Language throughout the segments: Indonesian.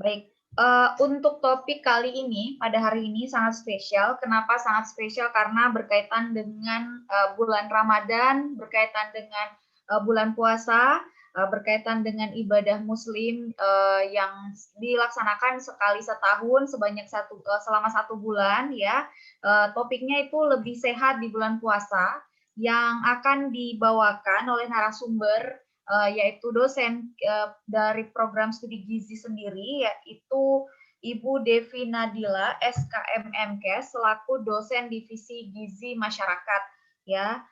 Baik, untuk topik kali ini, pada hari ini sangat spesial. Kenapa sangat spesial? Karena berkaitan dengan bulan Ramadan, berkaitan dengan bulan puasa, berkaitan dengan ibadah Muslim yang dilaksanakan sekali setahun sebanyak selama 1 bulan, ya. Topiknya itu lebih sehat di bulan puasa, yang akan dibawakan oleh narasumber yaitu dosen dari program studi gizi sendiri, yaitu Ibu Devi Nadila, SKMMK, selaku dosen divisi gizi masyarakat, ya.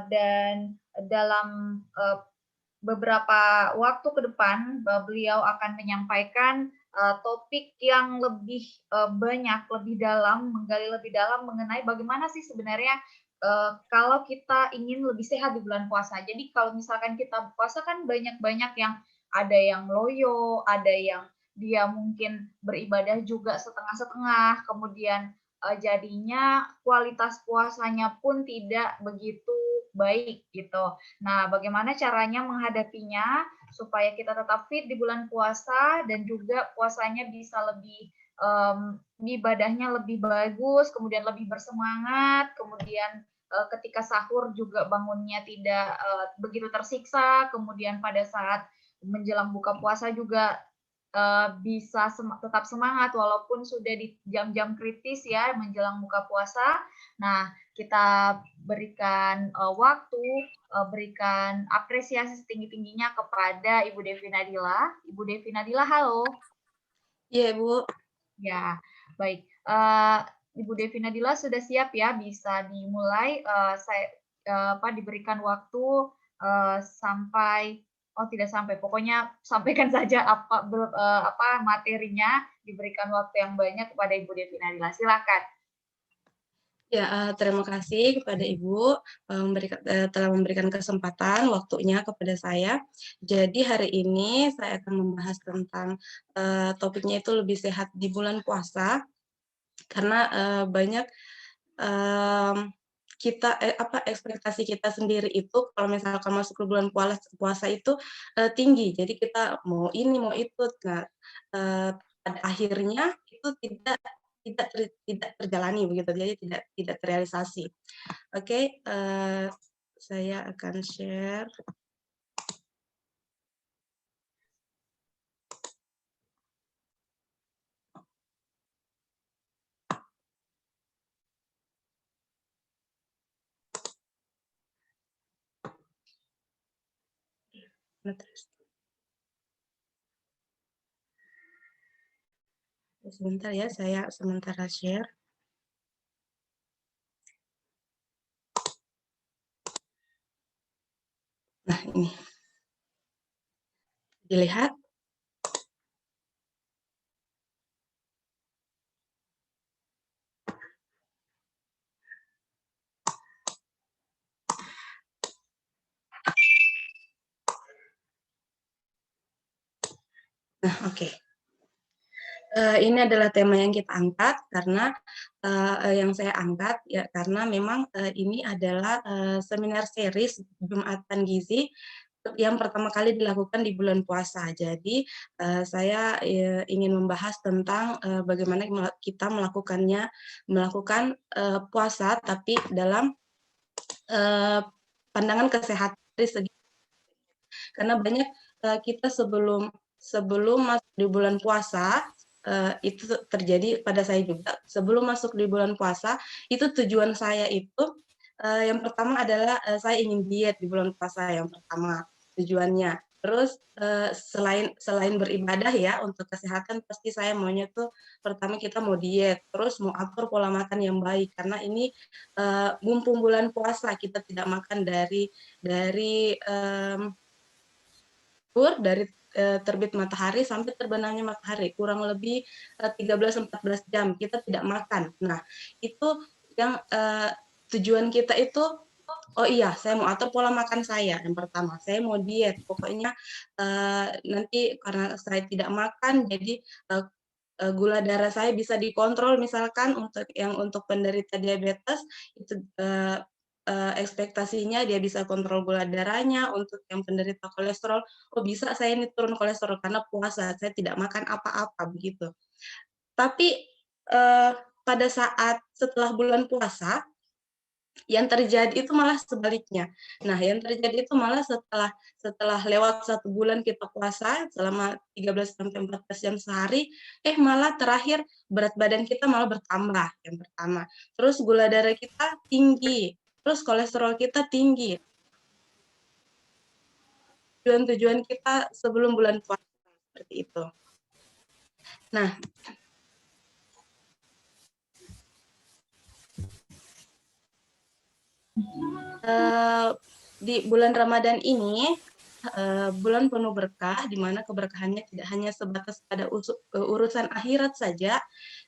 Dan dalam beberapa waktu ke depan, beliau akan menyampaikan topik yang lebih banyak, lebih dalam, menggali lebih dalam mengenai bagaimana sih sebenarnya kalau kita ingin lebih sehat di bulan puasa. Jadi kalau misalkan kita puasa kan banyak-banyak yang ada yang loyo, ada yang dia mungkin beribadah juga setengah-setengah, kemudian jadinya kualitas puasanya pun tidak begitu baik gitu. Nah, bagaimana caranya menghadapinya supaya kita tetap fit di bulan puasa dan juga puasanya bisa lebih ibadahnya lebih bagus, kemudian lebih bersemangat, kemudian ketika sahur juga bangunnya tidak begitu tersiksa, kemudian pada saat menjelang buka puasa juga bisa tetap semangat walaupun sudah di jam-jam kritis ya menjelang buka puasa. Nah, kita berikan waktu, berikan apresiasi setinggi-tingginya kepada Ibu Devi Nadila. Ibu Devi Nadila, halo. Iya, Bu. Ya, baik. Ibu Devi Nadila sudah siap ya, bisa dimulai. Diberikan waktu sampai, oh tidak sampai, pokoknya sampaikan saja apa materinya, diberikan waktu yang banyak kepada Ibu Devi Nadila. Silakan. Ya, terima kasih kepada Ibu telah memberikan kesempatan waktunya kepada saya. Jadi hari ini saya akan membahas tentang topiknya itu lebih sehat di bulan puasa karena banyak kita ekspektasi kita sendiri itu kalau misalkan masuk ke bulan puasa itu tinggi. Jadi kita mau ini mau itu. Nah, pada akhirnya itu tidak terjalani begitu, jadi tidak terrealisasi. Oke, saya akan share. Sebentar ya, saya sementara share. Nah, ini. Dilihat. Nah, oke. Ini adalah tema yang kita angkat karena yang saya angkat ya karena memang ini adalah seminar series Jumatan Gizi yang pertama kali dilakukan di bulan puasa. Jadi saya ingin membahas tentang bagaimana kita melakukan puasa tapi dalam pandangan kesehatan dari segi, karena banyak kita sebelum masuk di bulan puasa itu terjadi pada saya juga. Sebelum masuk di bulan puasa, itu tujuan saya itu yang pertama adalah saya ingin diet di bulan puasa yang pertama tujuannya. Terus selain beribadah ya untuk kesehatan, pasti saya maunya tuh pertama kita mau diet, terus mau atur pola makan yang baik karena ini mumpung bulan puasa kita tidak makan dari dari terbit matahari sampai terbenamnya matahari, kurang lebih 13-14 jam kita tidak makan. Nah, itu yang tujuan kita itu, oh iya, saya mau atur pola makan saya yang pertama, saya mau diet, pokoknya nanti karena saya tidak makan, jadi gula darah saya bisa dikontrol misalkan untuk penderita diabetes, itu ekspektasinya dia bisa kontrol gula darahnya. Untuk yang penderita kolesterol, oh bisa saya ini turun kolesterol karena puasa, saya tidak makan apa-apa, begitu. Tapi pada saat setelah bulan puasa, yang terjadi itu malah sebaliknya. Nah, yang terjadi itu malah setelah lewat 1 bulan kita puasa selama 13 sampai 14 jam sehari, malah terakhir berat badan kita malah bertambah, yang pertama. Terus gula darah kita tinggi, terus kolesterol kita tinggi. Tujuan-tujuan kita sebelum bulan puasa seperti itu. Nah, di bulan Ramadan ini bulan penuh berkah, di mana keberkahannya tidak hanya sebatas pada urusan akhirat saja,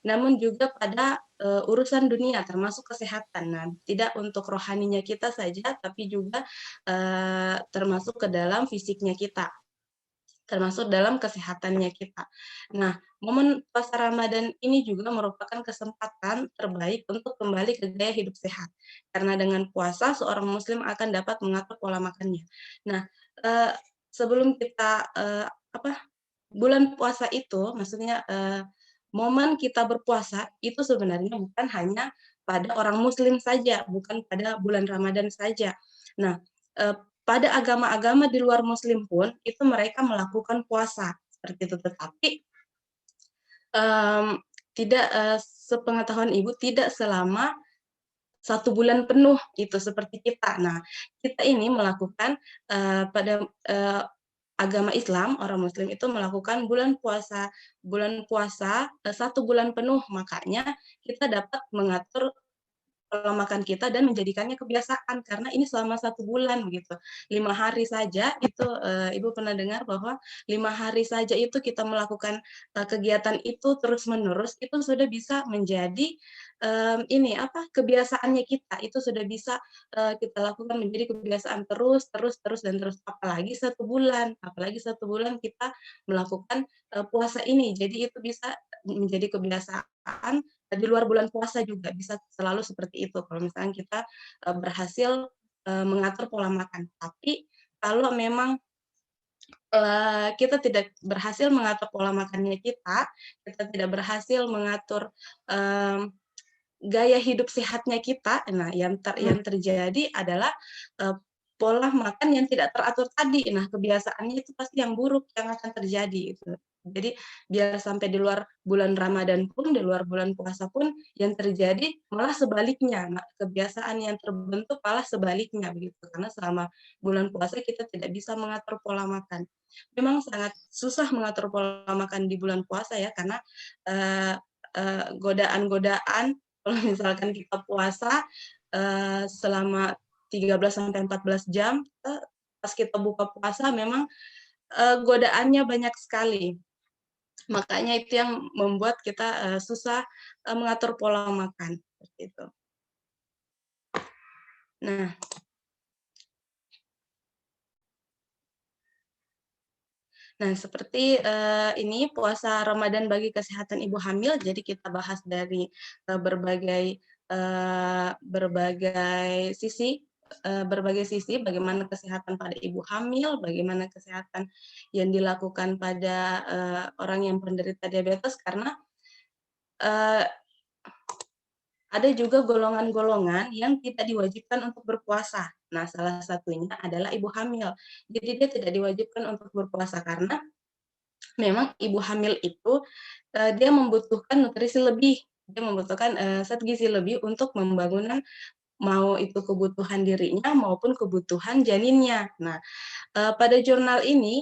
namun juga pada urusan dunia, termasuk kesehatan. Nah, tidak untuk rohaninya kita saja, tapi juga termasuk ke dalam fisiknya kita, termasuk dalam kesehatannya kita. Nah, momen puasa Ramadan ini juga merupakan kesempatan terbaik untuk kembali ke gaya hidup sehat. Karena dengan puasa, seorang muslim akan dapat mengatur pola makannya. Nah, sebelum kita bulan puasa itu, maksudnya momen kita berpuasa itu sebenarnya bukan hanya pada orang muslim saja, bukan pada bulan Ramadan saja. Nah, pada agama-agama di luar muslim pun itu mereka melakukan puasa seperti itu, tetapi tidak sepengetahuan Ibu tidak selama 1 bulan penuh itu seperti kita. Nah, kita ini melakukan pada agama Islam, orang Muslim itu melakukan bulan puasa 1 bulan penuh, makanya kita dapat mengatur pola makan kita dan menjadikannya kebiasaan, karena ini selama 1 bulan gitu. 5 hari saja itu Ibu pernah dengar bahwa 5 hari saja itu kita melakukan kegiatan itu terus-menerus, itu sudah bisa menjadi kebiasaannya kita, itu sudah bisa kita lakukan menjadi kebiasaan terus, dan terus. Apalagi 1 bulan kita melakukan puasa ini, jadi itu bisa menjadi kebiasaan di luar bulan puasa juga bisa selalu seperti itu kalau misalnya kita berhasil mengatur pola makan. Tapi kalau memang kita tidak berhasil mengatur pola makannya kita tidak berhasil mengatur gaya hidup sehatnya kita, nah yang terjadi adalah pola makan yang tidak teratur tadi. Nah, kebiasaannya itu pasti yang buruk yang akan terjadi itu. Jadi biar sampai di luar bulan Ramadan pun, di luar bulan puasa pun, yang terjadi malah sebaliknya. Nah, kebiasaan yang terbentuk malah sebaliknya begitu. Karena selama bulan puasa kita tidak bisa mengatur pola makan. Memang sangat susah mengatur pola makan di bulan puasa ya, karena godaan-godaan kalau misalkan kita puasa selama 13-14 jam, pas kita buka puasa memang godaannya banyak sekali. Makanya itu yang membuat kita susah mengatur pola makan seperti itu. Nah, seperti ini puasa Ramadan bagi kesehatan ibu hamil. Jadi kita bahas dari berbagai sisi bagaimana kesehatan pada ibu hamil, bagaimana kesehatan yang dilakukan pada orang yang penderita diabetes, karena ada juga golongan-golongan yang tidak diwajibkan untuk berpuasa. Nah, salah satunya adalah ibu hamil. Jadi dia tidak diwajibkan untuk berpuasa karena memang ibu hamil itu dia membutuhkan nutrisi lebih, dia membutuhkan zat gizi lebih untuk membangun mau itu kebutuhan dirinya maupun kebutuhan janinnya. Nah, pada jurnal ini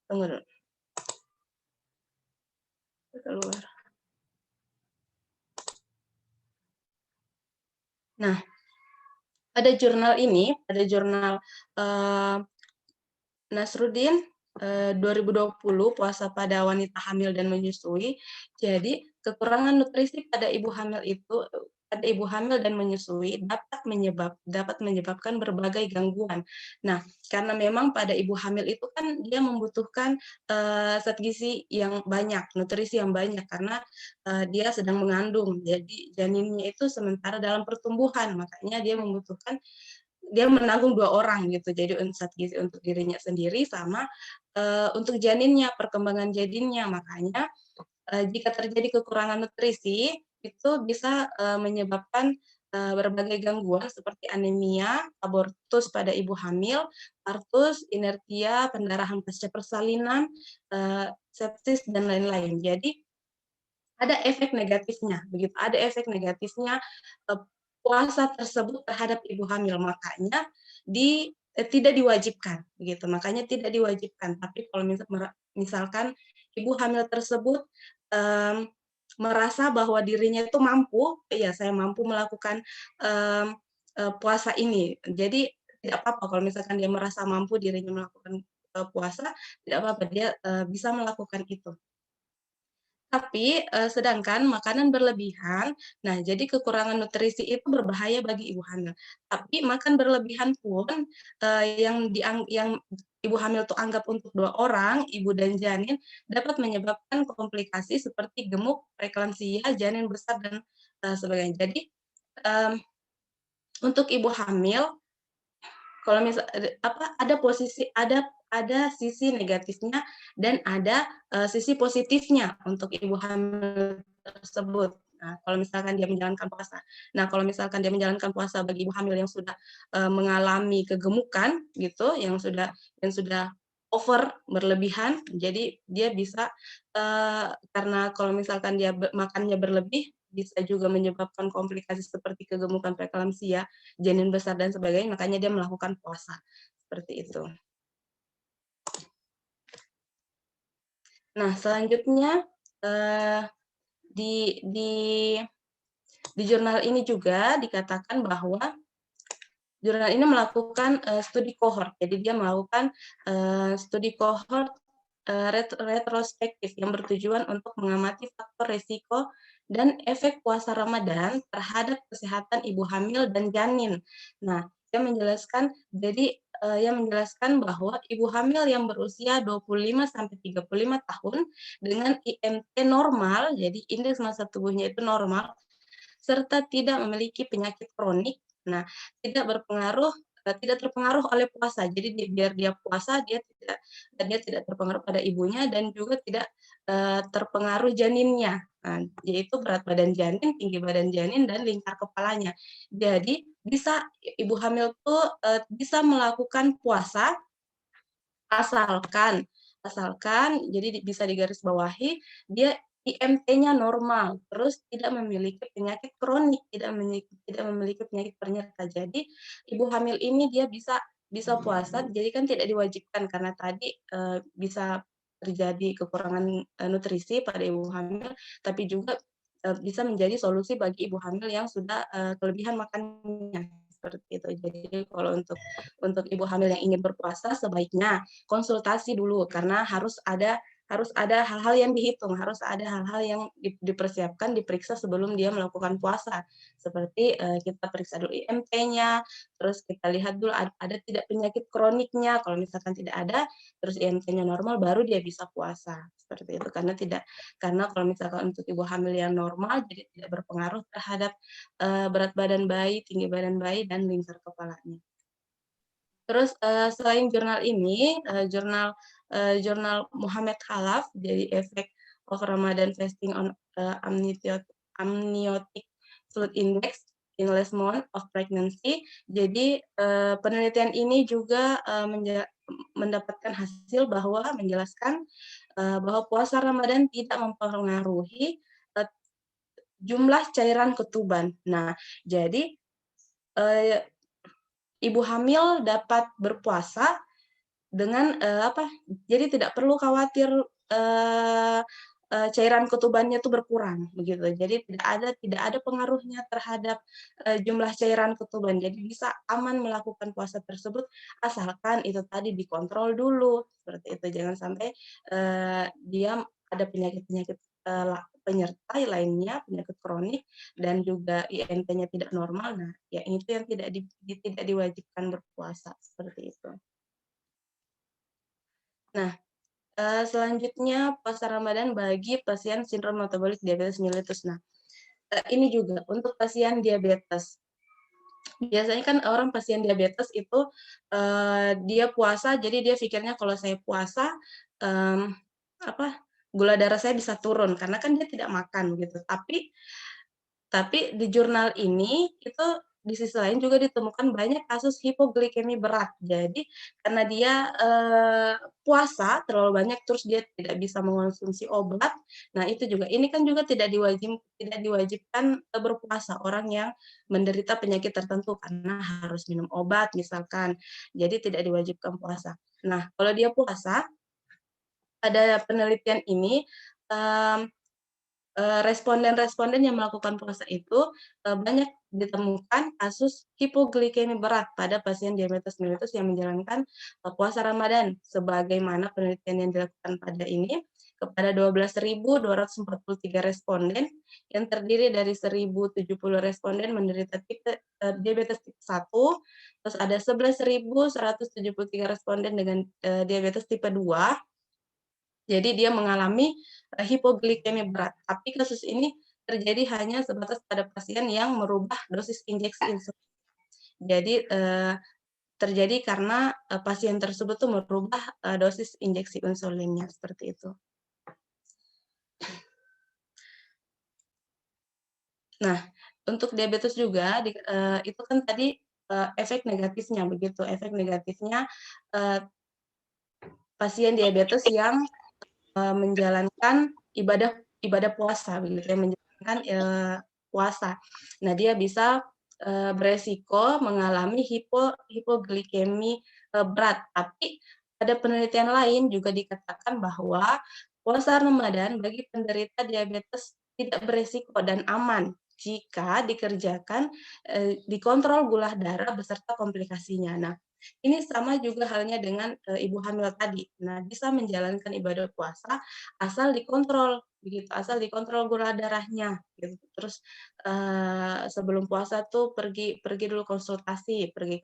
tunggu dulu. Keluar. Nah, pada jurnal ini, pada jurnal Nasruddin 2020 puasa pada wanita hamil dan menyusui. Jadi kekurangan nutrisi pada ibu hamil itu pada ibu hamil dan menyusui dapat menyebabkan berbagai gangguan. Nah, karena memang pada ibu hamil itu kan dia membutuhkan zat gizi yang banyak, nutrisi yang banyak karena dia sedang mengandung. Jadi janinnya itu sementara dalam pertumbuhan, makanya dia menanggung 2 orang gitu. Jadi zat gizi untuk dirinya sendiri sama untuk janinnya, perkembangan janinnya. Makanya jika terjadi kekurangan nutrisi, itu bisa menyebabkan berbagai gangguan seperti anemia, abortus pada ibu hamil, partus, inertia, pendarahan pasca persalinan, sepsis, dan lain-lain. Jadi ada efek negatifnya, begitu. Ada efek negatifnya puasa tersebut terhadap ibu hamil, makanya tidak diwajibkan, begitu. Makanya tidak diwajibkan. Tapi kalau misalkan ibu hamil tersebut merasa bahwa dirinya itu mampu, ya saya mampu melakukan puasa ini. Jadi tidak apa-apa kalau misalkan dia merasa mampu dirinya melakukan puasa, tidak apa-apa dia bisa melakukan itu. Tapi, sedangkan makanan berlebihan, nah jadi kekurangan nutrisi itu berbahaya bagi ibu hamil. Tapi makan berlebihan pun, yang ibu hamil itu anggap untuk 2 orang, ibu dan janin, dapat menyebabkan komplikasi seperti gemuk, preeklamsia, janin besar, dan sebagainya. Jadi, mmm, untuk ibu hamil kalau ada sisi negatifnya dan ada sisi positifnya untuk ibu hamil tersebut. Nah, kalau misalkan dia menjalankan puasa. Nah, kalau misalkan dia menjalankan puasa bagi ibu hamil yang sudah mengalami kegemukan gitu, yang sudah over berlebihan, jadi dia bisa karena kalau misalkan dia makannya berlebih bisa juga menyebabkan komplikasi seperti kegemukan preeklamsia, janin besar dan sebagainya, makanya dia melakukan puasa, seperti itu. Nah, selanjutnya di jurnal ini juga dikatakan bahwa jurnal ini melakukan studi kohort. Jadi dia melakukan studi kohort retrospektif yang bertujuan untuk mengamati faktor risiko dan efek puasa Ramadan terhadap kesehatan ibu hamil dan janin. Nah, dia menjelaskan bahwa ibu hamil yang berusia 25 sampai 35 tahun dengan IMT normal, jadi indeks massa tubuhnya itu normal, serta tidak memiliki penyakit kronik. Nah, tidak terpengaruh oleh puasa. Jadi biar dia puasa dia tidak terpengaruh pada ibunya dan juga tidak terpengaruh janinnya. Nah, yaitu berat badan janin, tinggi badan janin, dan lingkar kepalanya. Jadi ibu hamil tuh bisa melakukan puasa asalkan jadi bisa digarisbawahi dia IMT-nya normal, terus tidak memiliki penyakit kronik, tidak memiliki penyakit penyerta. Jadi ibu hamil ini dia bisa puasa, jadi kan tidak diwajibkan karena tadi bisa terjadi kekurangan nutrisi pada ibu hamil, tapi juga bisa menjadi solusi bagi ibu hamil yang sudah kelebihan makannya seperti itu. Jadi kalau untuk ibu hamil yang ingin berpuasa sebaiknya konsultasi dulu karena harus ada hal-hal yang dihitung, harus ada hal-hal yang dipersiapkan, diperiksa sebelum dia melakukan puasa. Seperti kita periksa dulu IMT-nya, terus kita lihat dulu ada tidak penyakit kroniknya. Kalau misalkan tidak ada, terus IMT-nya normal, baru dia bisa puasa. Seperti itu. Karena kalau misalkan untuk ibu hamil yang normal, jadi tidak berpengaruh terhadap berat badan bayi, tinggi badan bayi, dan lingkar kepalanya. Terus selain jurnal ini, jurnal Muhammad Khalaf, jadi Effect of Ramadan Fasting on Amniotic Fluid Index in last month of pregnancy. Jadi penelitian ini juga mendapatkan hasil bahwa menjelaskan bahwa puasa Ramadan tidak mempengaruhi jumlah cairan ketuban. Nah, jadi ibu hamil dapat berpuasa dengan jadi tidak perlu khawatir cairan ketubannya itu berkurang begitu. Jadi tidak ada pengaruhnya terhadap jumlah cairan ketuban. Jadi bisa aman melakukan puasa tersebut asalkan itu tadi dikontrol dulu seperti itu. Jangan sampai dia ada penyakit-penyakit penyerta lainnya, penyakit kronik, dan juga IMT-nya tidak normal, nah ya itu yang tidak diwajibkan berpuasa, seperti itu. Nah, selanjutnya puasa Ramadan bagi pasien sindrom metabolik diabetes mellitus. Nah, ini juga untuk pasien diabetes. Biasanya kan orang pasien diabetes itu, dia puasa, jadi dia pikirnya kalau saya puasa, mmm, apa, gula darah saya bisa turun, karena kan dia tidak makan gitu. Tapi di jurnal ini, itu di sisi lain juga ditemukan banyak kasus hipoglikemi berat. Jadi karena dia, puasa terlalu banyak, terus dia tidak bisa mengonsumsi obat, nah itu juga, ini kan juga tidak diwajibkan, berpuasa orang yang menderita penyakit tertentu karena harus minum obat misalkan, jadi tidak diwajibkan puasa. Nah, kalau dia puasa, pada penelitian ini, mmm responden-responden yang melakukan puasa itu, banyak ditemukan kasus hipoglikemi berat pada pasien diabetes mellitus yang menjalankan, puasa Ramadan. Sebagaimana penelitian yang dilakukan pada ini, kepada 12.243 responden yang terdiri dari 1.070 responden menderita diabetes tipe 1, terus ada 11.173 responden dengan, diabetes tipe 2. Jadi dia mengalami, hipoglikemi berat, tapi kasus ini terjadi hanya sebatas pada pasien yang merubah dosis injeksi insulin. Jadi, terjadi karena, pasien tersebut tuh merubah, dosis injeksi insulinnya, seperti itu. Nah, untuk diabetes juga itu kan tadi, efek negatifnya begitu, efek negatifnya, eee, pasien diabetes yang menjalankan ibadah ibadah puasa begitu ya, menjalankan, puasa. Nah, dia bisa, beresiko mengalami hipoglikemi, berat. Tapi pada penelitian lain juga dikatakan bahwa puasa Ramadan bagi penderita diabetes tidak beresiko dan aman jika dikerjakan, dikontrol gula darah beserta komplikasinya. Nah, ini sama juga halnya dengan, ibu hamil tadi. Nah, bisa menjalankan ibadah puasa asal dikontrol, begitu, asal dikontrol gula darahnya, gitu. Terus, sebelum puasa tuh pergi pergi dulu konsultasi, pergi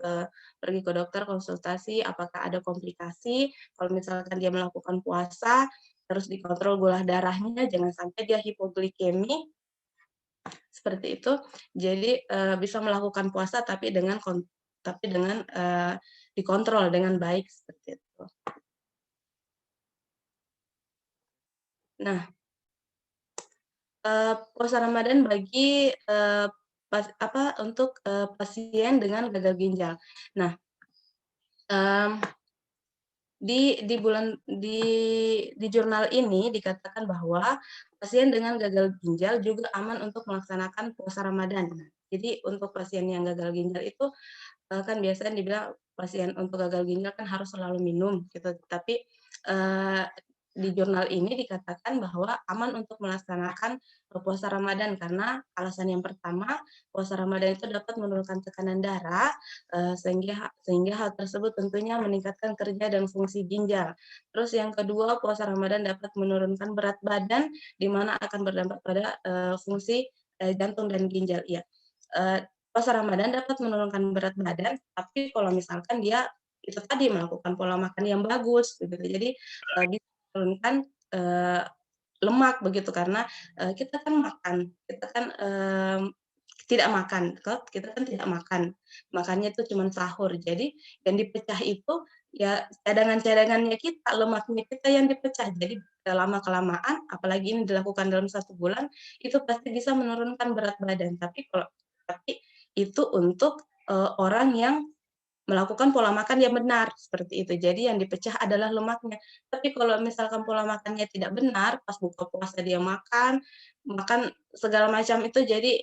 ke dokter konsultasi apakah ada komplikasi, kalau misalkan dia melakukan puasa, terus dikontrol gula darahnya, jangan sampai dia hipoglikemi, seperti itu. Jadi, bisa melakukan puasa tapi dengan dikontrol dengan baik, seperti itu. Nah, puasa Ramadan bagi, untuk, pasien dengan gagal ginjal. Nah, mmm, di bulan di jurnal ini dikatakan bahwa pasien dengan gagal ginjal juga aman untuk melaksanakan puasa Ramadan. Nah, jadi untuk pasien yang gagal ginjal itu, kan biasanya dibilang pasien untuk gagal ginjal kan harus selalu minum gitu, tapi, eee, di jurnal ini dikatakan bahwa aman untuk melaksanakan, puasa Ramadan karena alasan yang pertama, puasa Ramadan itu dapat menurunkan tekanan darah, sehingga hal tersebut tentunya meningkatkan kerja dan fungsi ginjal. Terus yang kedua, puasa Ramadan dapat menurunkan berat badan, di mana akan berdampak pada, fungsi, jantung dan ginjal, iya. Puasa Ramadan dapat menurunkan berat badan, tapi kalau misalkan dia itu tadi melakukan pola makan yang bagus begitu. Jadi, bisa menurunkan, eee, lemak begitu karena, kita kan, tidak makan, kita kan tidak makan, makannya itu cuman sahur. Jadi yang dipecah itu ya cadangan-cadangannya kita, lemaknya kita yang dipecah. Jadi lama-kelamaan, apalagi ini dilakukan dalam 1 bulan, itu pasti bisa menurunkan berat badan. Tapi itu untuk, orang yang melakukan pola makan yang benar, seperti itu. Jadi yang dipecah adalah lemaknya. Tapi kalau misalkan pola makannya tidak benar, pas buka puasa dia makan, makan segala macam itu jadi,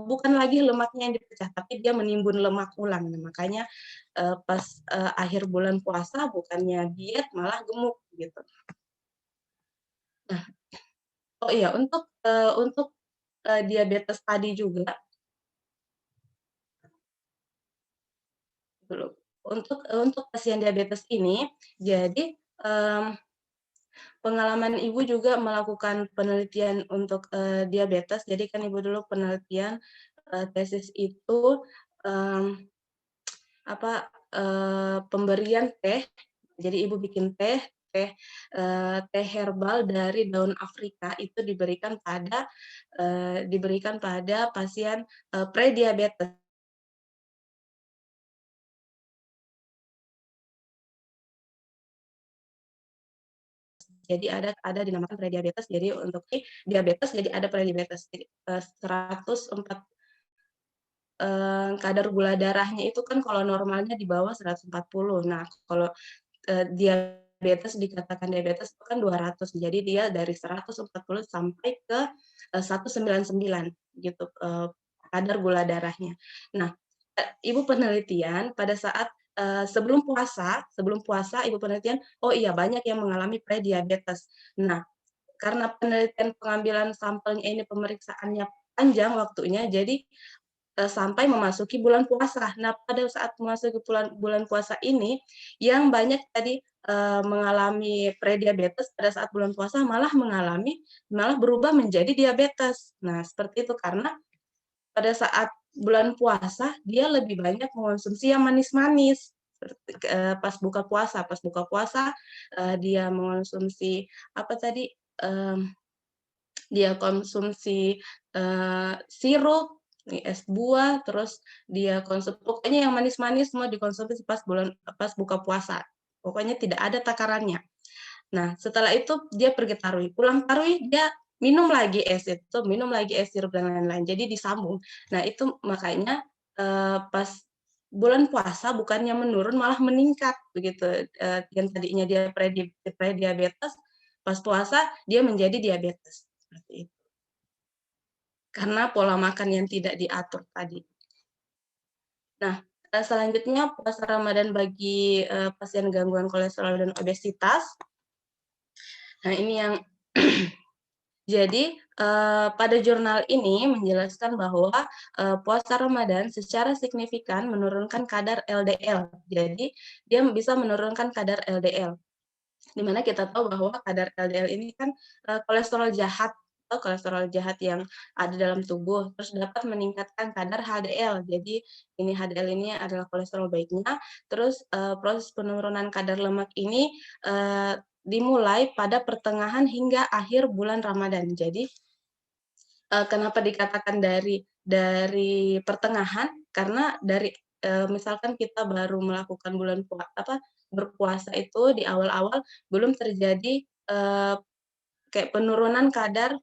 bukan lagi lemaknya yang dipecah, tapi dia menimbun lemak ulang. Nah, makanya, pas, akhir bulan puasa bukannya diet malah gemuk, gitu. Nah, oh iya, untuk diabetes tadi juga belum, untuk pasien diabetes ini, jadi, mmm Pengalaman Ibu juga melakukan penelitian untuk, diabetes, jadi kan Ibu dulu penelitian, tesis itu, mmm, pemberian teh, jadi Ibu bikin teh teh, teh herbal dari daun Afrika itu diberikan pada pasien, prediabetes. Jadi ada dinamakan prediabetes, jadi untuk diabetes jadi ada prediabetes. Jadi, 104 kadar gula darahnya itu kan kalau normalnya di bawah 140. Nah, kalau, diabetes dikatakan diabetes itu kan 200. Jadi dia dari 140 sampai ke, 199 gitu, kadar gula darahnya. Nah, Ibu penelitian pada saat, sebelum puasa Ibu penelitian, oh iya banyak yang mengalami prediabetes. Nah, karena penelitian pengambilan sampelnya ini pemeriksaannya panjang waktunya, jadi sampai memasuki bulan puasa. Nah, pada saat memasuki bulan bulan puasa ini, yang banyak tadi, mengalami prediabetes pada saat bulan puasa malah berubah menjadi diabetes. Nah, seperti itu karena pada saat bulan puasa dia lebih banyak mengonsumsi yang manis-manis, seperti, pas buka puasa, dia mengonsumsi apa tadi, dia konsumsi, sirup, es buah, terus dia pokoknya yang manis-manis semua dikonsumsi pas buka puasa. Pokoknya tidak ada takarannya. Nah, setelah itu dia pergi tarawih, pulang tarawih dia minum lagi es sirup dan lain-lain, jadi disambung. Nah, itu makanya, pas bulan puasa bukannya menurun malah meningkat begitu, yang tadinya dia prediabetes, pas puasa dia menjadi diabetes, seperti itu. Karena pola makan yang tidak diatur tadi. Nah, selanjutnya puasa Ramadan bagi, pasien gangguan kolesterol dan obesitas. Nah, ini yang jadi, pada jurnal ini menjelaskan bahwa, puasa Ramadan secara signifikan menurunkan kadar LDL. Jadi, dia bisa menurunkan kadar LDL. Di mana kita tahu bahwa kadar LDL ini kan, kolesterol jahat atau kolesterol jahat yang ada dalam tubuh, terus dapat meningkatkan kadar HDL. Jadi ini HDL ini adalah kolesterol baiknya, terus, proses penurunan kadar lemak ini, dimulai pada pertengahan hingga akhir bulan Ramadan. Jadi, kenapa dikatakan dari pertengahan, karena misalkan kita baru melakukan berpuasa itu di awal-awal belum terjadi, kayak penurunan kadar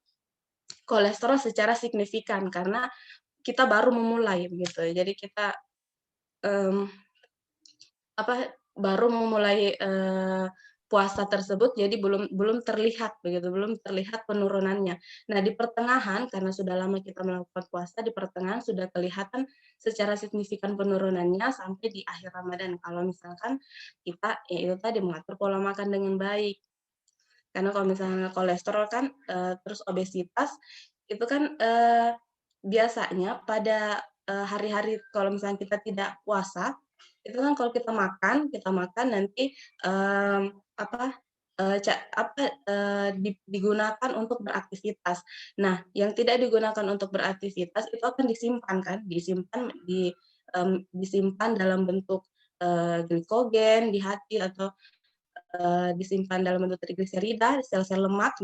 kolesterol secara signifikan karena kita baru memulai gitu. Jadi kita, mmm, baru memulai, puasa tersebut jadi belum belum terlihat begitu, belum terlihat penurunannya. Nah, di pertengahan karena sudah lama kita melakukan puasa, di pertengahan sudah kelihatan secara signifikan penurunannya sampai di akhir Ramadan. Kalau misalkan kita ya itu tadi mengatur pola makan dengan baik. Karena kalau misalnya kolesterol kan, terus obesitas, itu kan, biasanya pada, hari-hari kalau misalnya kita tidak puasa, itu kan kalau kita makan nanti, mmm, apa, eee, ca apa, digunakan untuk beraktivitas. Nah, yang tidak digunakan untuk beraktivitas itu akan disimpan kan, disimpan dalam bentuk, glikogen di hati atau disimpan dalam bentuk trigliserida, sel-sel lemak,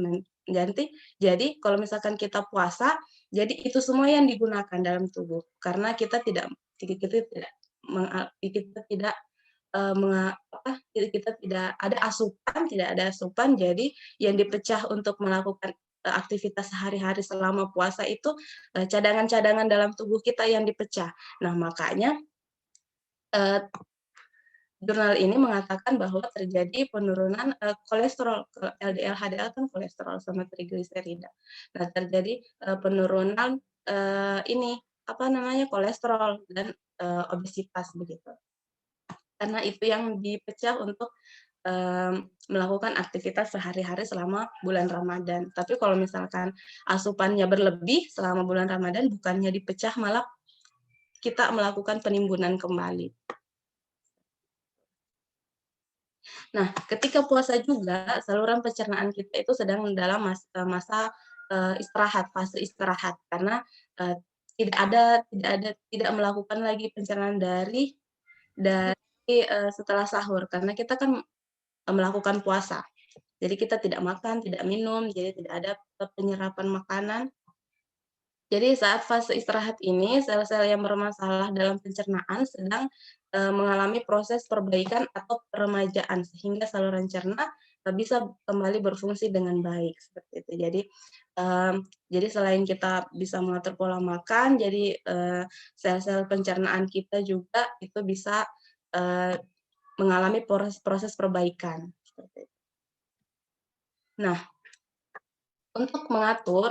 jadi kalau misalkan kita puasa, jadi itu semua yang digunakan dalam tubuh, karena kita tidak, kita tidak ada asupan, jadi yang dipecah untuk melakukan, aktivitas sehari-hari selama puasa itu, cadangan-cadangan dalam tubuh kita yang dipecah. Nah, makanya, eee jurnal ini mengatakan bahwa terjadi penurunan, kolesterol, LDL, HDL kan kolesterol sama trigliserida. Nah, terjadi, penurunan, kolesterol dan, obesitas begitu. Karena itu yang dipecah untuk, melakukan aktivitas sehari-hari selama bulan Ramadan. Tapi kalau misalkan asupannya berlebih selama bulan Ramadan, bukannya dipecah malah kita melakukan penimbunan kembali. Nah, ketika puasa juga saluran pencernaan kita itu sedang dalam masa istirahat, fase istirahat karena eh, tidak melakukan lagi pencernaan dari setelah sahur karena kita kan melakukan puasa. Jadi kita tidak makan, tidak minum, jadi tidak ada penyerapan makanan. Jadi saat fase istirahat ini, sel-sel yang bermasalah dalam pencernaan sedang mengalami proses perbaikan atau peremajaan sehingga saluran cerna bisa kembali berfungsi dengan baik seperti itu. Jadi selain kita bisa mengatur pola makan, jadi sel-sel pencernaan kita juga itu bisa mengalami proses perbaikan seperti itu. Nah, untuk mengatur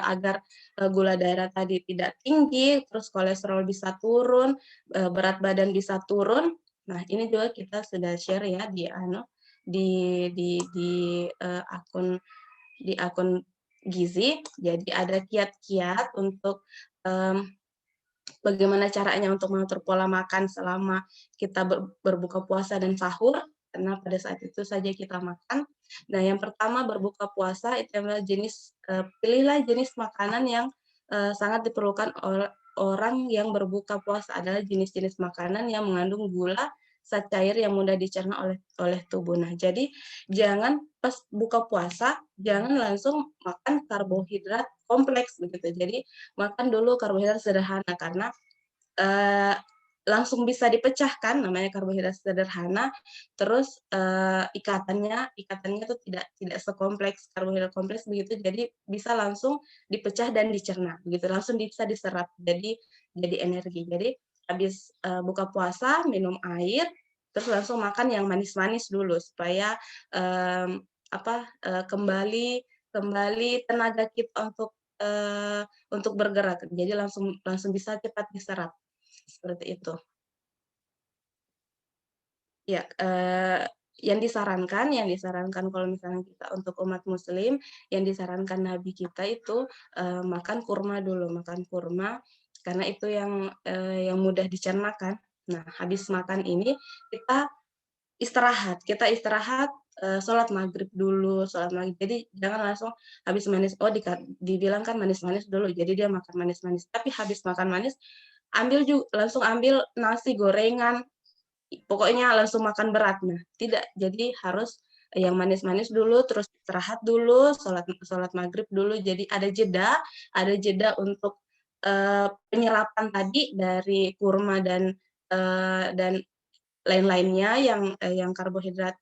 agar gula darah tadi tidak tinggi, terus kolesterol bisa turun, berat badan bisa turun. Nah, ini juga kita sudah share ya di akun gizi. Jadi ada kiat-kiat untuk bagaimana caranya untuk mengatur pola makan selama kita berbuka puasa dan sahur, karena pada saat itu saja kita makan. Nah, yang pertama berbuka puasa itu adalah pilihlah jenis makanan yang sangat diperlukan oleh orang yang berbuka puasa adalah jenis-jenis makanan yang mengandung gula, zat cair yang mudah dicerna oleh tubuh. Nah, jadi jangan pas buka puasa jangan langsung makan karbohidrat kompleks begitu. Jadi makan dulu karbohidrat sederhana karena langsung bisa dipecahkan, namanya karbohidrat sederhana, terus ikatannya itu tidak sekompleks karbohidrat kompleks begitu, jadi bisa langsung dipecah dan dicerna begitu, langsung bisa diserap jadi energi. Jadi habis buka puasa minum air, terus langsung makan yang manis-manis dulu supaya kembali tenaga kita untuk bergerak. Jadi langsung bisa cepat diserap. Seperti itu. Ya, yang disarankan kalau misalnya kita untuk umat muslim, yang disarankan Nabi kita itu makan kurma dulu, karena itu yang mudah dicernakan. Nah, habis makan ini kita istirahat, sholat maghrib dulu, Jadi jangan langsung habis manis, dibilang kan manis-manis dulu, jadi dia makan manis-manis. Tapi habis makan manis, langsung ambil nasi gorengan, pokoknya langsung makan berat. Nah, tidak, jadi harus yang manis-manis dulu, terus istirahat dulu, sholat maghrib dulu. Jadi ada jeda untuk penyerapan tadi dari kurma dan lain-lainnya yang karbohidrat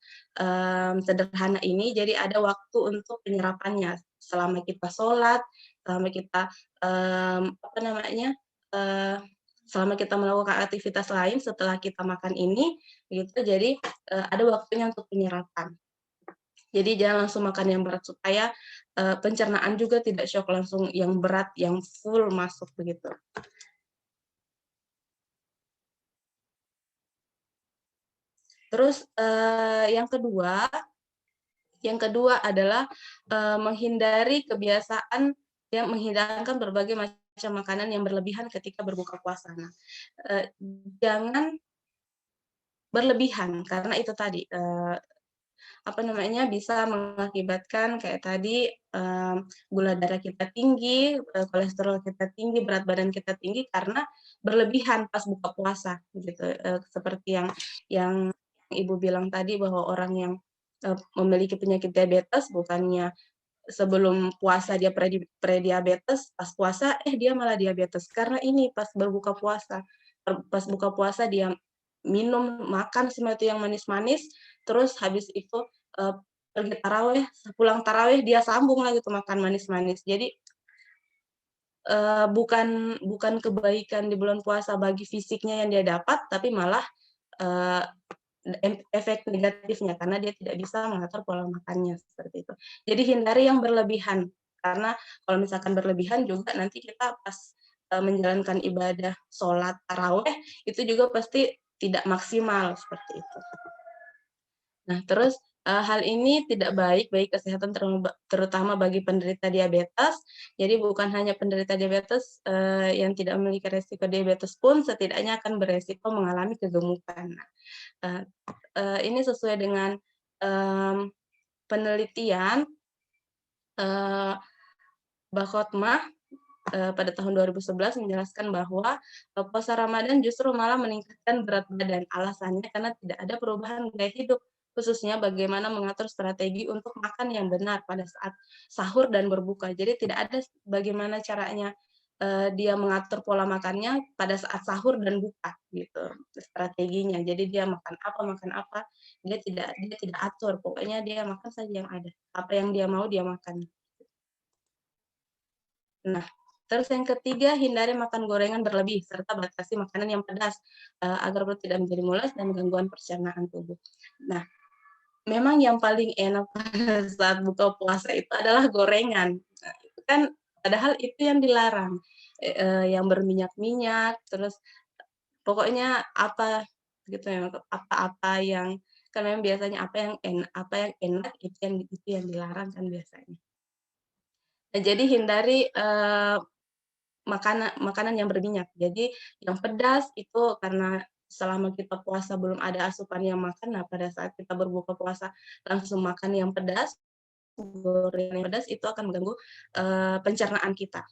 sederhana ini. Jadi ada waktu untuk penyerapannya selama kita sholat, selama kita selama kita melakukan aktivitas lain setelah kita makan ini, gitu. Jadi ada waktunya untuk penyerapan. Jadi jangan langsung makan yang berat supaya pencernaan juga tidak shock langsung yang berat, yang full masuk begitu. Terus yang kedua adalah menghindari kebiasaan yang menghidangkan berbagai macam makanan yang berlebihan ketika berbuka puasa. Nah, jangan berlebihan karena itu tadi bisa mengakibatkan kayak tadi gula darah kita tinggi, kolesterol kita tinggi, berat badan kita tinggi karena berlebihan pas buka puasa gitu. Seperti yang Ibu bilang tadi bahwa orang yang memiliki penyakit diabetes bukannya sebelum puasa dia prediabetes, pas puasa dia malah diabetes karena ini pas berbuka puasa. Pas buka puasa dia makan semua itu yang manis-manis, terus habis itu pergi taraweh, pulang taraweh dia sambung lagi tuh makan manis-manis. Jadi bukan kebaikan di bulan puasa bagi fisiknya yang dia dapat, tapi malah efek negatifnya karena dia tidak bisa mengatur pola makannya seperti itu. Jadi hindari yang berlebihan karena kalau misalkan berlebihan juga nanti kita pas menjalankan ibadah sholat taraweh itu juga pasti tidak maksimal seperti itu. Nah, terus Hal ini tidak baik bagi kesehatan terutama bagi penderita diabetes. Jadi bukan hanya penderita diabetes yang tidak memiliki resiko diabetes pun setidaknya akan beresiko mengalami kegemukan. Ini sesuai dengan penelitian Bakotmah pada tahun 2011 menjelaskan bahwa puasa Ramadan justru malah meningkatkan berat badan. Alasannya karena tidak ada perubahan gaya hidup, khususnya bagaimana mengatur strategi untuk makan yang benar pada saat sahur dan berbuka. Jadi tidak ada bagaimana caranya dia mengatur pola makannya pada saat sahur dan buka gitu strateginya. Jadi dia makan apa, dia tidak atur. Pokoknya dia makan saja yang ada. Apa yang dia mau dia makan. Nah, terus yang ketiga, hindari makan gorengan berlebih, serta batasi makanan yang pedas, agar perut tidak menjadi mulas dan gangguan pencernaan tubuh. Nah, memang yang paling enak pada saat buka puasa itu adalah gorengan. Nah, itu kan padahal itu yang dilarang, yang berminyak-minyak, terus pokoknya apa gitu ya, apa-apa yang kan memang biasanya apa yang enak itu yang dilarang kan biasanya. Nah, jadi hindari makanan yang berminyak. Jadi yang pedas itu karena selama kita puasa belum ada asupan yang makan, nah pada saat kita berbuka puasa langsung makan yang pedas, goreng yang pedas itu akan mengganggu pencernaan kita.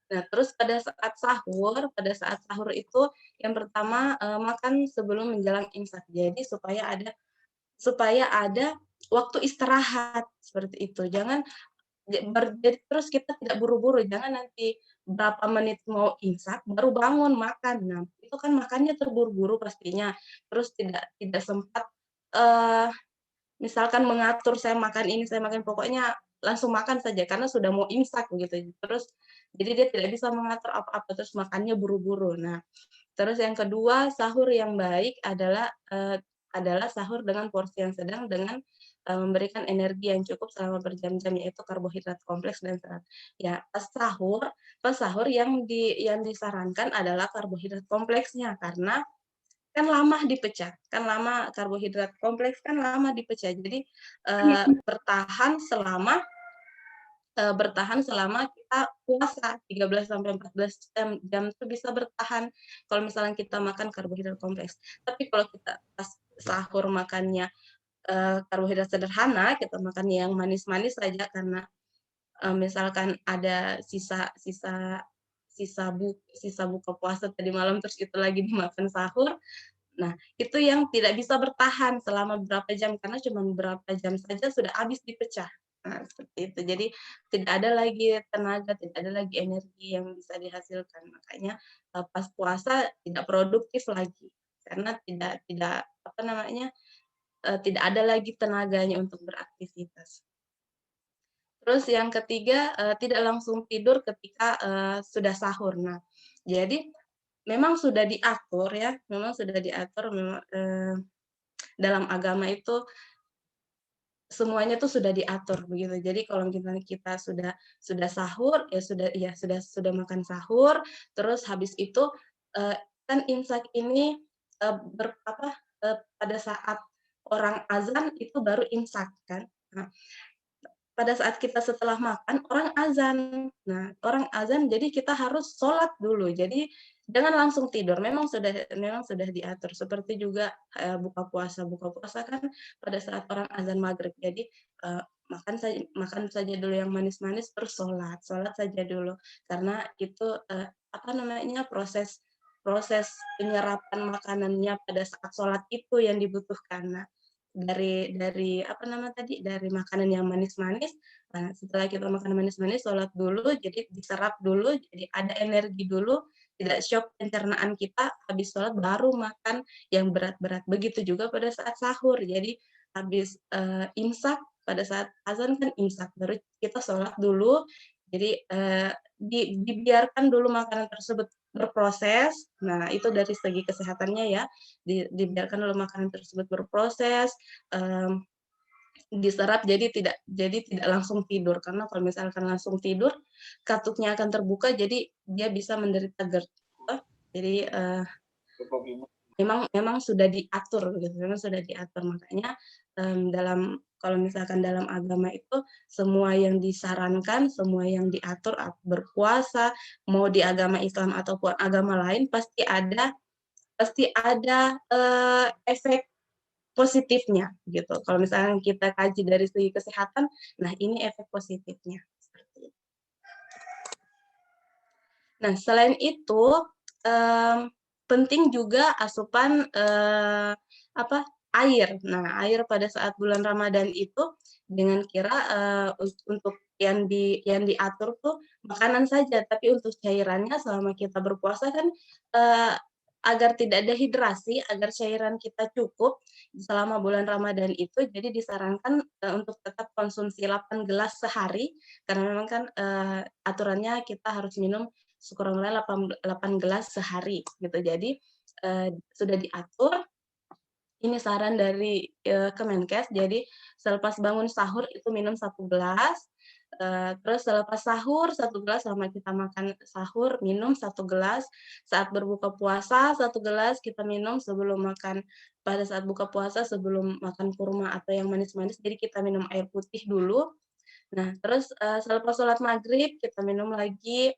Nah, terus pada saat sahur itu yang pertama makan sebelum menjelang imsak. Jadi supaya ada waktu istirahat seperti itu. Jangan jadi terus kita tidak buru-buru, jangan nanti berapa menit mau imsak baru bangun makan. Nah, itu kan makannya terburu-buru pastinya, terus tidak sempat, misalkan mengatur saya makan ini, saya makan pokoknya langsung makan saja karena sudah mau imsak begitu. Terus jadi dia tidak bisa mengatur apa-apa, terus makannya buru-buru. Nah, terus yang kedua, sahur yang baik adalah sahur dengan porsi yang sedang dengan memberikan energi yang cukup selama berjam-jam, yaitu karbohidrat kompleks dan serat. Ya, pas sahur yang disarankan adalah karbohidrat kompleksnya karena kan lama dipecah, karbohidrat kompleks kan lama dipecah. Jadi bertahan selama kita puasa 13 sampai 14 jam itu bisa bertahan kalau misalnya kita makan karbohidrat kompleks. Tapi kalau kita pas sahur makannya karbohidrat sederhana, kita makan yang manis-manis saja karena misalkan ada sisa buka puasa tadi malam terus itu lagi dimakan sahur. Nah, itu yang tidak bisa bertahan selama beberapa jam karena cuma beberapa jam saja sudah habis dipecah. Nah, seperti itu. Jadi tidak ada lagi tenaga, tidak ada lagi energi yang bisa dihasilkan. Makanya pas puasa tidak produktif lagi karena tidak apa namanya tidak ada lagi tenaganya untuk beraktivitas. Terus yang ketiga tidak langsung tidur ketika sudah sahur. Nah, jadi memang sudah diatur ya, dalam agama itu semuanya tuh sudah diatur begitu. Jadi kalau misalnya kita sudah sahur sudah makan sahur, terus habis itu kan imsak ini pada saat orang azan itu baru imsak kan. Nah, pada saat kita setelah makan orang azan. Nah, orang azan jadi kita harus sholat dulu. Jadi jangan langsung tidur. Memang sudah diatur. Seperti juga buka puasa. Buka puasa kan pada saat orang azan maghrib. Jadi makan saja dulu yang manis-manis terus sholat saja dulu. Karena itu proses penyerapan makanannya pada saat sholat itu yang dibutuhkan. Nah, dari makanan yang manis-manis, setelah kita makan manis-manis, sholat dulu, jadi diserap dulu, jadi ada energi dulu, tidak shock pencernaan kita, habis sholat baru makan yang berat-berat. Begitu juga pada saat sahur, jadi habis imsak, pada saat azan kan imsak, baru kita sholat dulu, jadi dibiarkan dulu makanan tersebut berproses. Nah, itu dari segi kesehatannya ya, dibiarkan dulu makanan tersebut berproses, diserap jadi tidak langsung tidur. Karena kalau misalkan langsung tidur, katupnya akan terbuka, jadi dia bisa menderita GERD. Jadi memang sudah diatur gitu, memang sudah diatur. Makanya dalam kalau misalkan dalam agama itu semua yang disarankan, semua yang diatur berpuasa, mau di agama Islam ataupun agama lain pasti ada efek positifnya gitu. Kalau misalnya kita kaji dari segi kesehatan, nah ini efek positifnya. Nah, selain itu penting juga asupan air. Nah, air pada saat bulan Ramadan itu dengan kira untuk yang diatur tuh makanan saja, tapi untuk cairannya selama kita berpuasa kan agar tidak dehidrasi, agar cairan kita cukup selama bulan Ramadan itu, jadi disarankan untuk tetap konsumsi 8 gelas sehari, karena memang kan aturannya kita harus minum sekurang-kurangnya 8 gelas sehari gitu. Jadi sudah diatur. Ini saran dari Kemenkes. Jadi selepas bangun sahur itu minum 1 gelas. Terus selepas sahur 1 gelas, selama kita makan sahur minum 1 gelas. Saat berbuka puasa 1 gelas kita minum sebelum makan. Pada saat buka puasa sebelum makan kurma atau yang manis-manis, jadi kita minum air putih dulu. Nah, terus selepas sholat maghrib kita minum lagi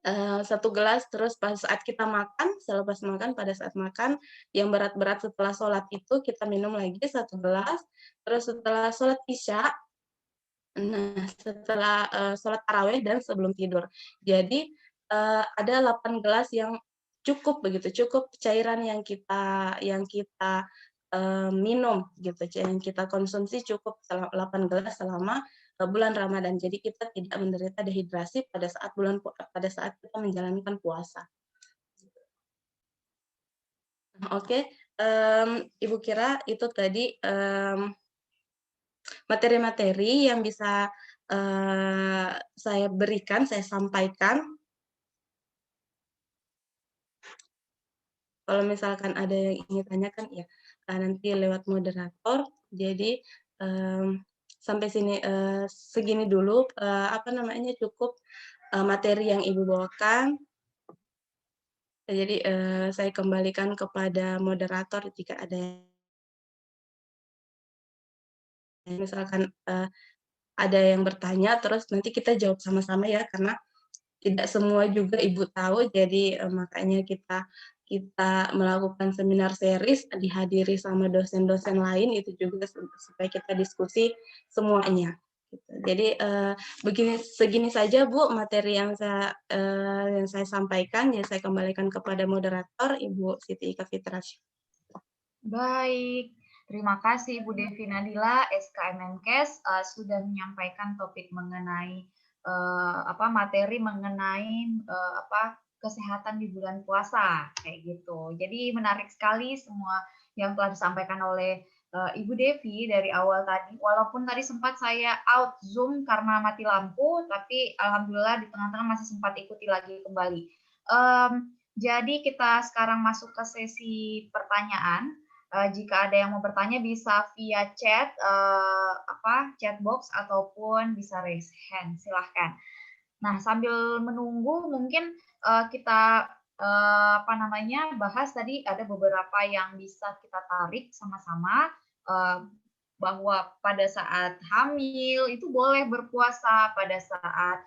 1 gelas, terus selepas makan, pada saat makan, yang berat-berat setelah sholat itu kita minum lagi 1 gelas, terus setelah sholat Isya, nah setelah sholat tarawih dan sebelum tidur. Jadi ada 8 gelas yang cukup begitu, cukup cairan yang kita minum gitu, yang kita konsumsi cukup 8 gelas selama bulan Ramadan. Jadi kita tidak menderita dehidrasi pada saat kita menjalankan puasa. Oke, Ibu kira itu tadi materi-materi yang bisa saya berikan, saya sampaikan. Kalau misalkan ada yang ingin tanyakan ya nanti lewat moderator. Jadi sampai segini dulu cukup materi yang Ibu bawakan. Jadi saya kembalikan kepada moderator jika ada misalkan ada yang bertanya, terus nanti kita jawab sama-sama ya, karena tidak semua juga Ibu tahu, jadi makanya kita melakukan seminar series, dihadiri sama dosen-dosen lain, itu juga supaya kita diskusi semuanya. Gitu. Jadi segini saja Bu materi yang saya sampaikan, ya saya kembalikan kepada moderator Ibu Siti Ika Fitrasya. Baik, terima kasih Bu Devi Nadila, SK Menkes sudah menyampaikan topik mengenai materi mengenai kesehatan di bulan puasa kayak gitu. Jadi menarik sekali semua yang telah disampaikan oleh Ibu Devi dari awal tadi. Walaupun tadi sempat saya out Zoom karena mati lampu, tapi alhamdulillah di tengah-tengah masih sempat ikuti lagi kembali. Jadi kita sekarang masuk ke sesi pertanyaan. Jika ada yang mau bertanya bisa via chat, chat box ataupun bisa raise hand. Silahkan. Nah, sambil menunggu mungkin kita bahas tadi ada beberapa yang bisa kita tarik sama-sama bahwa pada saat hamil itu boleh berpuasa, pada saat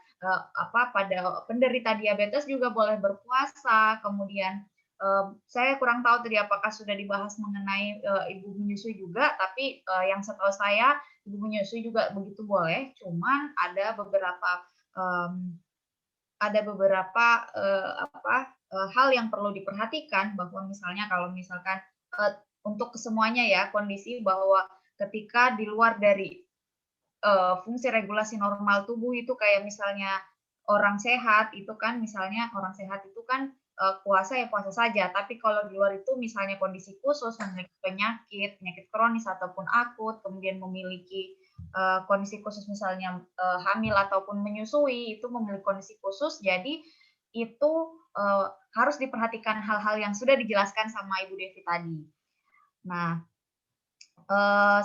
pada penderita diabetes juga boleh berpuasa, kemudian saya kurang tahu tadi apakah sudah dibahas mengenai ibu menyusui juga, tapi yang setahu saya ibu menyusui juga begitu boleh, cuman ada beberapa hal yang perlu diperhatikan, bahwa misalnya kalau misalkan untuk kesemuanya ya kondisi bahwa ketika di luar dari fungsi regulasi normal tubuh itu kayak misalnya orang sehat itu kan puasa ya puasa saja, tapi kalau di luar itu misalnya kondisi khusus, memiliki penyakit kronis ataupun akut, kemudian memiliki kondisi khusus misalnya hamil ataupun menyusui, itu memiliki kondisi khusus, jadi itu harus diperhatikan hal-hal yang sudah dijelaskan sama Ibu Devi tadi. Nah,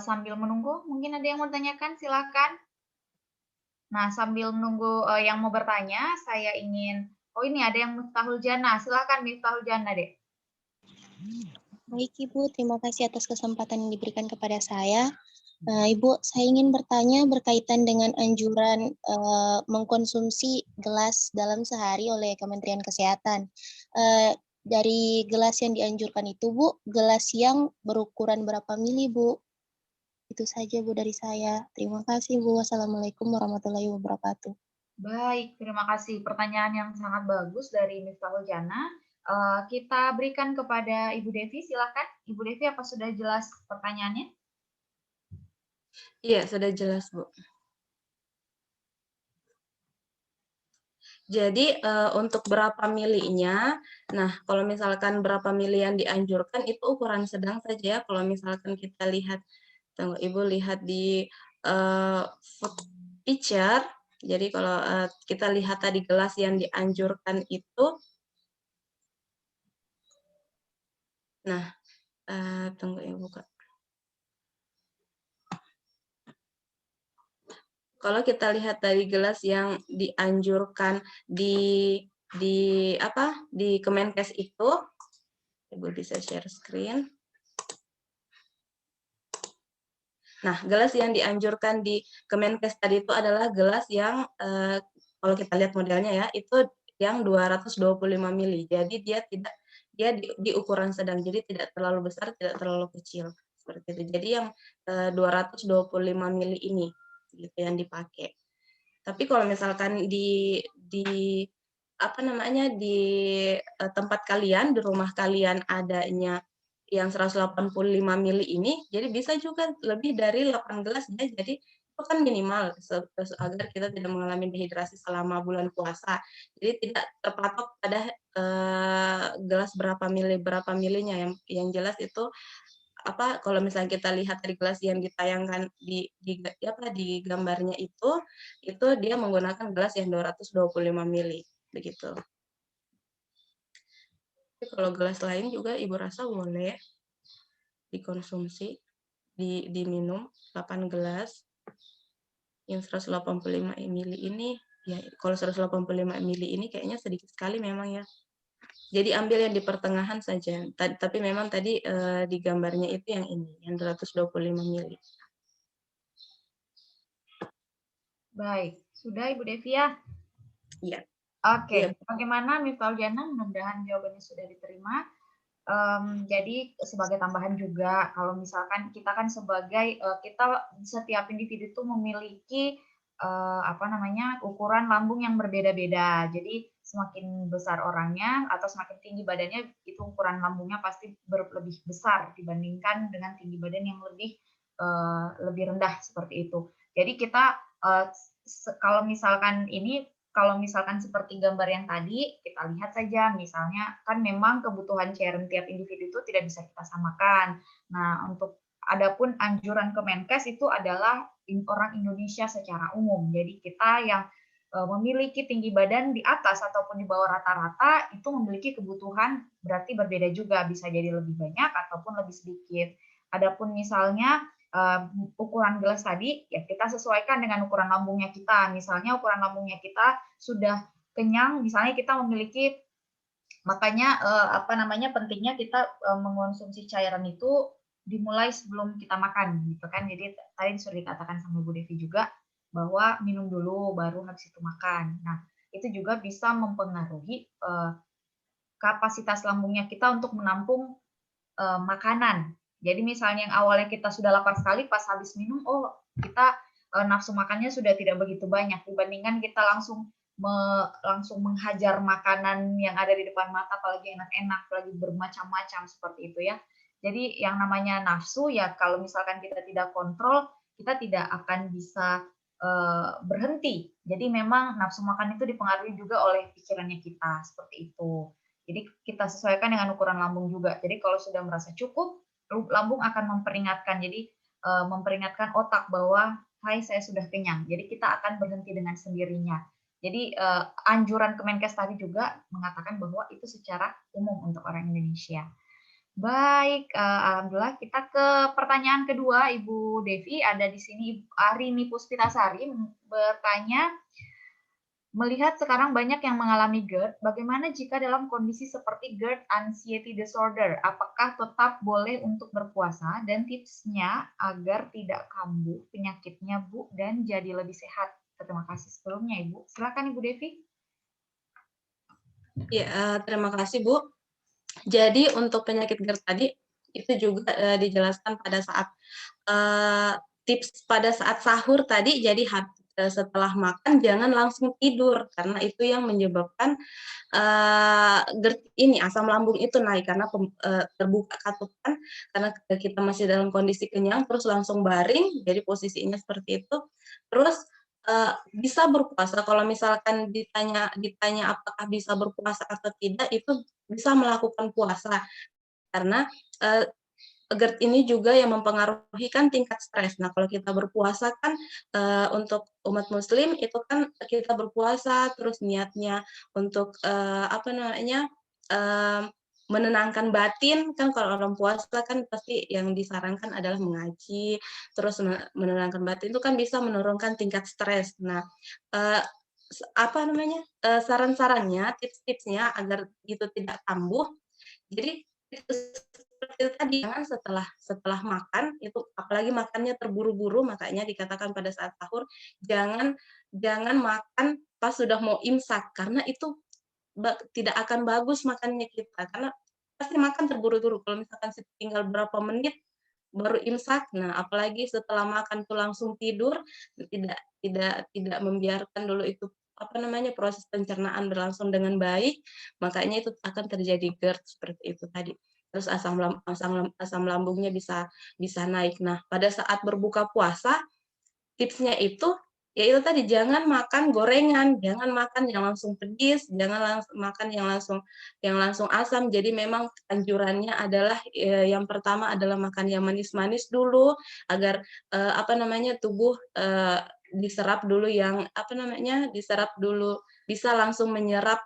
sambil menunggu, mungkin ada yang mau tanyakan, silakan. Nah, sambil menunggu yang mau bertanya, saya ingin, ini ada yang Miftahul Jannah, silakan Miftahul Jannah deh. Baik Ibu, terima kasih atas kesempatan yang diberikan kepada saya. Ibu, saya ingin bertanya berkaitan dengan anjuran mengkonsumsi gelas dalam sehari oleh Kementerian Kesehatan. Dari gelas yang dianjurkan itu, Bu, gelas yang berukuran berapa mili, Bu? Itu saja, Bu, dari saya. Terima kasih, Bu. Wassalamualaikum warahmatullahi wabarakatuh. Baik, terima kasih. Pertanyaan yang sangat bagus dari Miftahul Jana. Kita berikan kepada Ibu Devi, silakan. Ibu Devi, apa sudah jelas pertanyaannya? Iya, sudah jelas, Bu. Jadi untuk berapa milinya, nah kalau misalkan berapa mili yang dianjurkan itu ukuran sedang saja ya. Kalau misalkan kita lihat, tunggu Ibu lihat di picture, jadi kalau kita lihat tadi gelas yang dianjurkan itu, nah tunggu Ibu Kak. Kalau kita lihat dari gelas yang dianjurkan di Kemenkes itu, Ibu bisa share screen. Nah, gelas yang dianjurkan di Kemenkes tadi itu adalah gelas yang kalau kita lihat modelnya ya, itu yang 225 mili. Jadi dia di ukuran sedang, jadi tidak terlalu besar, tidak terlalu kecil seperti itu. Jadi yang 225 mili ini gitu yang dipakai. Tapi kalau misalkan di apa namanya di tempat kalian, di rumah kalian adanya yang 185 mili ini, jadi bisa juga lebih dari 8 gelas ya. Jadi itu kan minimal agar kita tidak mengalami dehidrasi selama bulan puasa. Jadi tidak terpatok pada gelas berapa milinya, yang jelas itu apa kalau misalnya kita lihat dari gelas yang ditayangkan di gambarnya itu dia menggunakan gelas yang 225 mili begitu. Tapi kalau gelas lain juga Ibu rasa boleh dikonsumsi, diminum 8 gelas yang 185 mili ini ya. Kalau 185 mili ini kayaknya sedikit sekali memang ya. Jadi ambil yang di pertengahan saja. Tapi memang tadi di gambarnya itu yang ini, yang 225 mili. Baik, sudah Ibu Devi ya? Iya. Oke, Iya. Bagaimana Miftahul Jana? Mudah-mudahan jawabannya sudah diterima. Jadi sebagai tambahan juga, kalau misalkan kita kan sebagai kita setiap individu itu memiliki ukuran lambung yang berbeda-beda. Jadi semakin besar orangnya atau semakin tinggi badannya, itu ukuran lambungnya pasti lebih besar dibandingkan dengan tinggi badan yang lebih rendah seperti itu. Jadi kita kalau misalkan seperti gambar yang tadi, kita lihat saja, misalnya kan memang kebutuhan cairan tiap individu itu tidak bisa kita samakan. Nah, adapun anjuran Kemenkes itu adalah orang Indonesia secara umum. Jadi kita yang memiliki tinggi badan di atas ataupun di bawah rata-rata itu memiliki kebutuhan berarti berbeda juga, bisa jadi lebih banyak ataupun lebih sedikit. Adapun misalnya ukuran gelas tadi, ya kita sesuaikan dengan ukuran lambungnya kita. Misalnya ukuran lambungnya kita sudah kenyang, misalnya kita memiliki, makanya pentingnya kita mengonsumsi cairan itu dimulai sebelum kita makan, gitu kan. Jadi tadi sudah dikatakan sama Bu Devi juga bahwa minum dulu baru habis itu makan. Nah, itu juga bisa mempengaruhi kapasitas lambungnya kita untuk menampung makanan. Jadi misalnya yang awalnya kita sudah lapar sekali, pas habis minum, kita nafsu makannya sudah tidak begitu banyak dibandingkan kita langsung menghajar makanan yang ada di depan mata, apalagi enak-enak, apalagi bermacam-macam seperti itu ya. Jadi yang namanya nafsu ya, kalau misalkan kita tidak kontrol, kita tidak akan bisa berhenti. Jadi memang nafsu makan itu dipengaruhi juga oleh pikirannya kita, seperti itu. Jadi kita sesuaikan dengan ukuran lambung juga. Jadi kalau sudah merasa cukup, lambung akan memperingatkan. Jadi memperingatkan otak bahwa, hai saya sudah kenyang. Jadi kita akan berhenti dengan sendirinya. Jadi anjuran Kemenkes tadi juga mengatakan bahwa itu secara umum untuk orang Indonesia. Baik, alhamdulillah kita ke pertanyaan kedua, Ibu Devi. Ada di sini Arini Puspitasari bertanya, Melihat sekarang banyak yang mengalami GERD, bagaimana jika dalam kondisi seperti GERD anxiety disorder? Apakah tetap boleh untuk berpuasa dan tipsnya agar tidak kambuh penyakitnya, Bu, dan jadi lebih sehat? Terima kasih sebelumnya, Ibu. Silakan, Ibu Devi. Ya, terima kasih, Bu. Jadi untuk penyakit GERD tadi itu juga dijelaskan pada saat tips pada saat sahur tadi. Jadi setelah makan jangan langsung tidur karena itu yang menyebabkan GERD ini asam lambung itu naik karena terbuka katupan karena kita masih dalam kondisi kenyang terus langsung baring, jadi posisinya seperti itu. Terus bisa berpuasa kalau misalkan ditanya apakah bisa berpuasa atau tidak, itu bisa melakukan puasa karena GERD ini juga yang mempengaruhi kan tingkat stres. Nah, kalau kita berpuasa kan untuk umat muslim itu kan kita berpuasa terus niatnya untuk menenangkan batin. Kan kalau orang puasa kan pasti yang disarankan adalah mengaji, terus menenangkan batin itu kan bisa menurunkan tingkat stres. Nah, saran-sarannya, tips-tipsnya agar itu tidak kambuh, jadi seperti itu tadi, jangan setelah makan itu, apalagi makannya terburu-buru, makanya dikatakan pada saat sahur jangan makan pas sudah mau imsak, karena itu tidak akan bagus makannya kita, karena pasti makan terburu-buru. Kalau misalkan tinggal berapa menit baru imsak, nah apalagi setelah makan tuh langsung tidur, tidak membiarkan dulu itu proses pencernaan berlangsung dengan baik, makanya itu akan terjadi GERD seperti itu tadi. Terus asam lambungnya bisa naik. Nah, pada saat berbuka puasa, tipsnya itu ya itu tadi, jangan makan gorengan, jangan makan yang langsung pedis, jangan makan yang langsung asam. Jadi memang anjurannya adalah yang pertama adalah makan yang manis-manis dulu agar tubuh diserap dulu diserap dulu, bisa langsung menyerap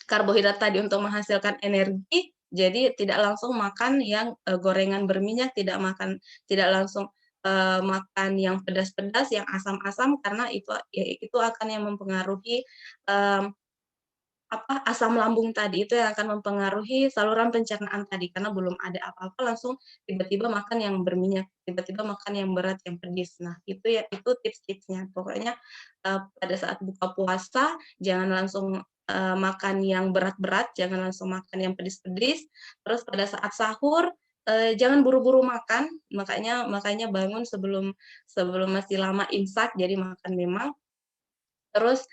karbohidrat tadi untuk menghasilkan energi. Jadi tidak langsung makan yang gorengan berminyak, tidak langsung makan yang pedas-pedas, yang asam-asam, karena itu akan yang mempengaruhi asam lambung tadi, itu yang akan mempengaruhi saluran pencernaan tadi, karena belum ada apa-apa langsung tiba-tiba makan yang berminyak, tiba-tiba makan yang berat, yang pedis. Nah, itu tips-tipsnya. Pokoknya pada saat buka puasa jangan langsung makan yang berat-berat, jangan langsung makan yang pedis-pedis. Terus pada saat sahur jangan buru-buru makan, makanya bangun sebelum masih lama imsak, jadi makan memang. Terus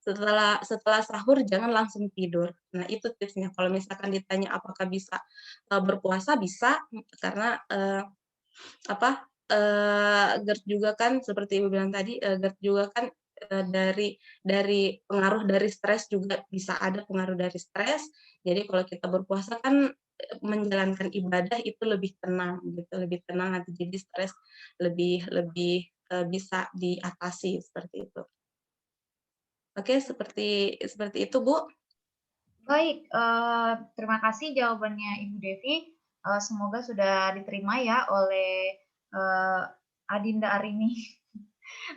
setelah sahur jangan langsung tidur. Nah, itu tipsnya. Kalau misalkan ditanya apakah bisa berpuasa, bisa, karena GERD juga kan seperti Ibu bilang tadi, GERD juga kan dari pengaruh dari stres, juga bisa ada pengaruh dari stres. Jadi kalau kita berpuasa kan menjalankan ibadah itu lebih tenang gitu, lebih tenang, nanti jadi stres lebih bisa diatasi seperti itu. Oke, seperti itu, Bu. Baik, terima kasih jawabannya Ibu Devi. Semoga sudah diterima ya oleh Adinda Arini.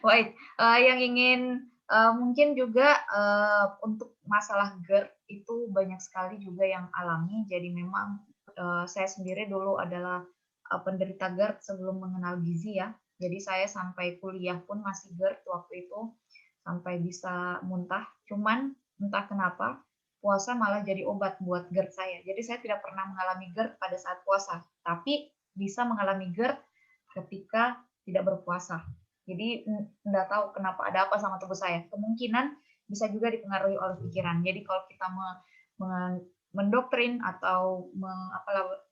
Baik, yang ingin mungkin juga untuk masalah GERD itu banyak sekali juga yang alami. Jadi memang saya sendiri dulu adalah penderita GERD sebelum mengenal gizi ya. Jadi saya sampai kuliah pun masih GERD waktu itu, sampai bisa muntah. Cuman entah kenapa puasa malah jadi obat buat GERD saya. Jadi saya tidak pernah mengalami GERD pada saat puasa, tapi bisa mengalami GERD ketika tidak berpuasa. Jadi nggak tahu kenapa, ada apa sama tubuh saya. Kemungkinan bisa juga dipengaruhi oleh pikiran. Jadi kalau kita mendoktrin atau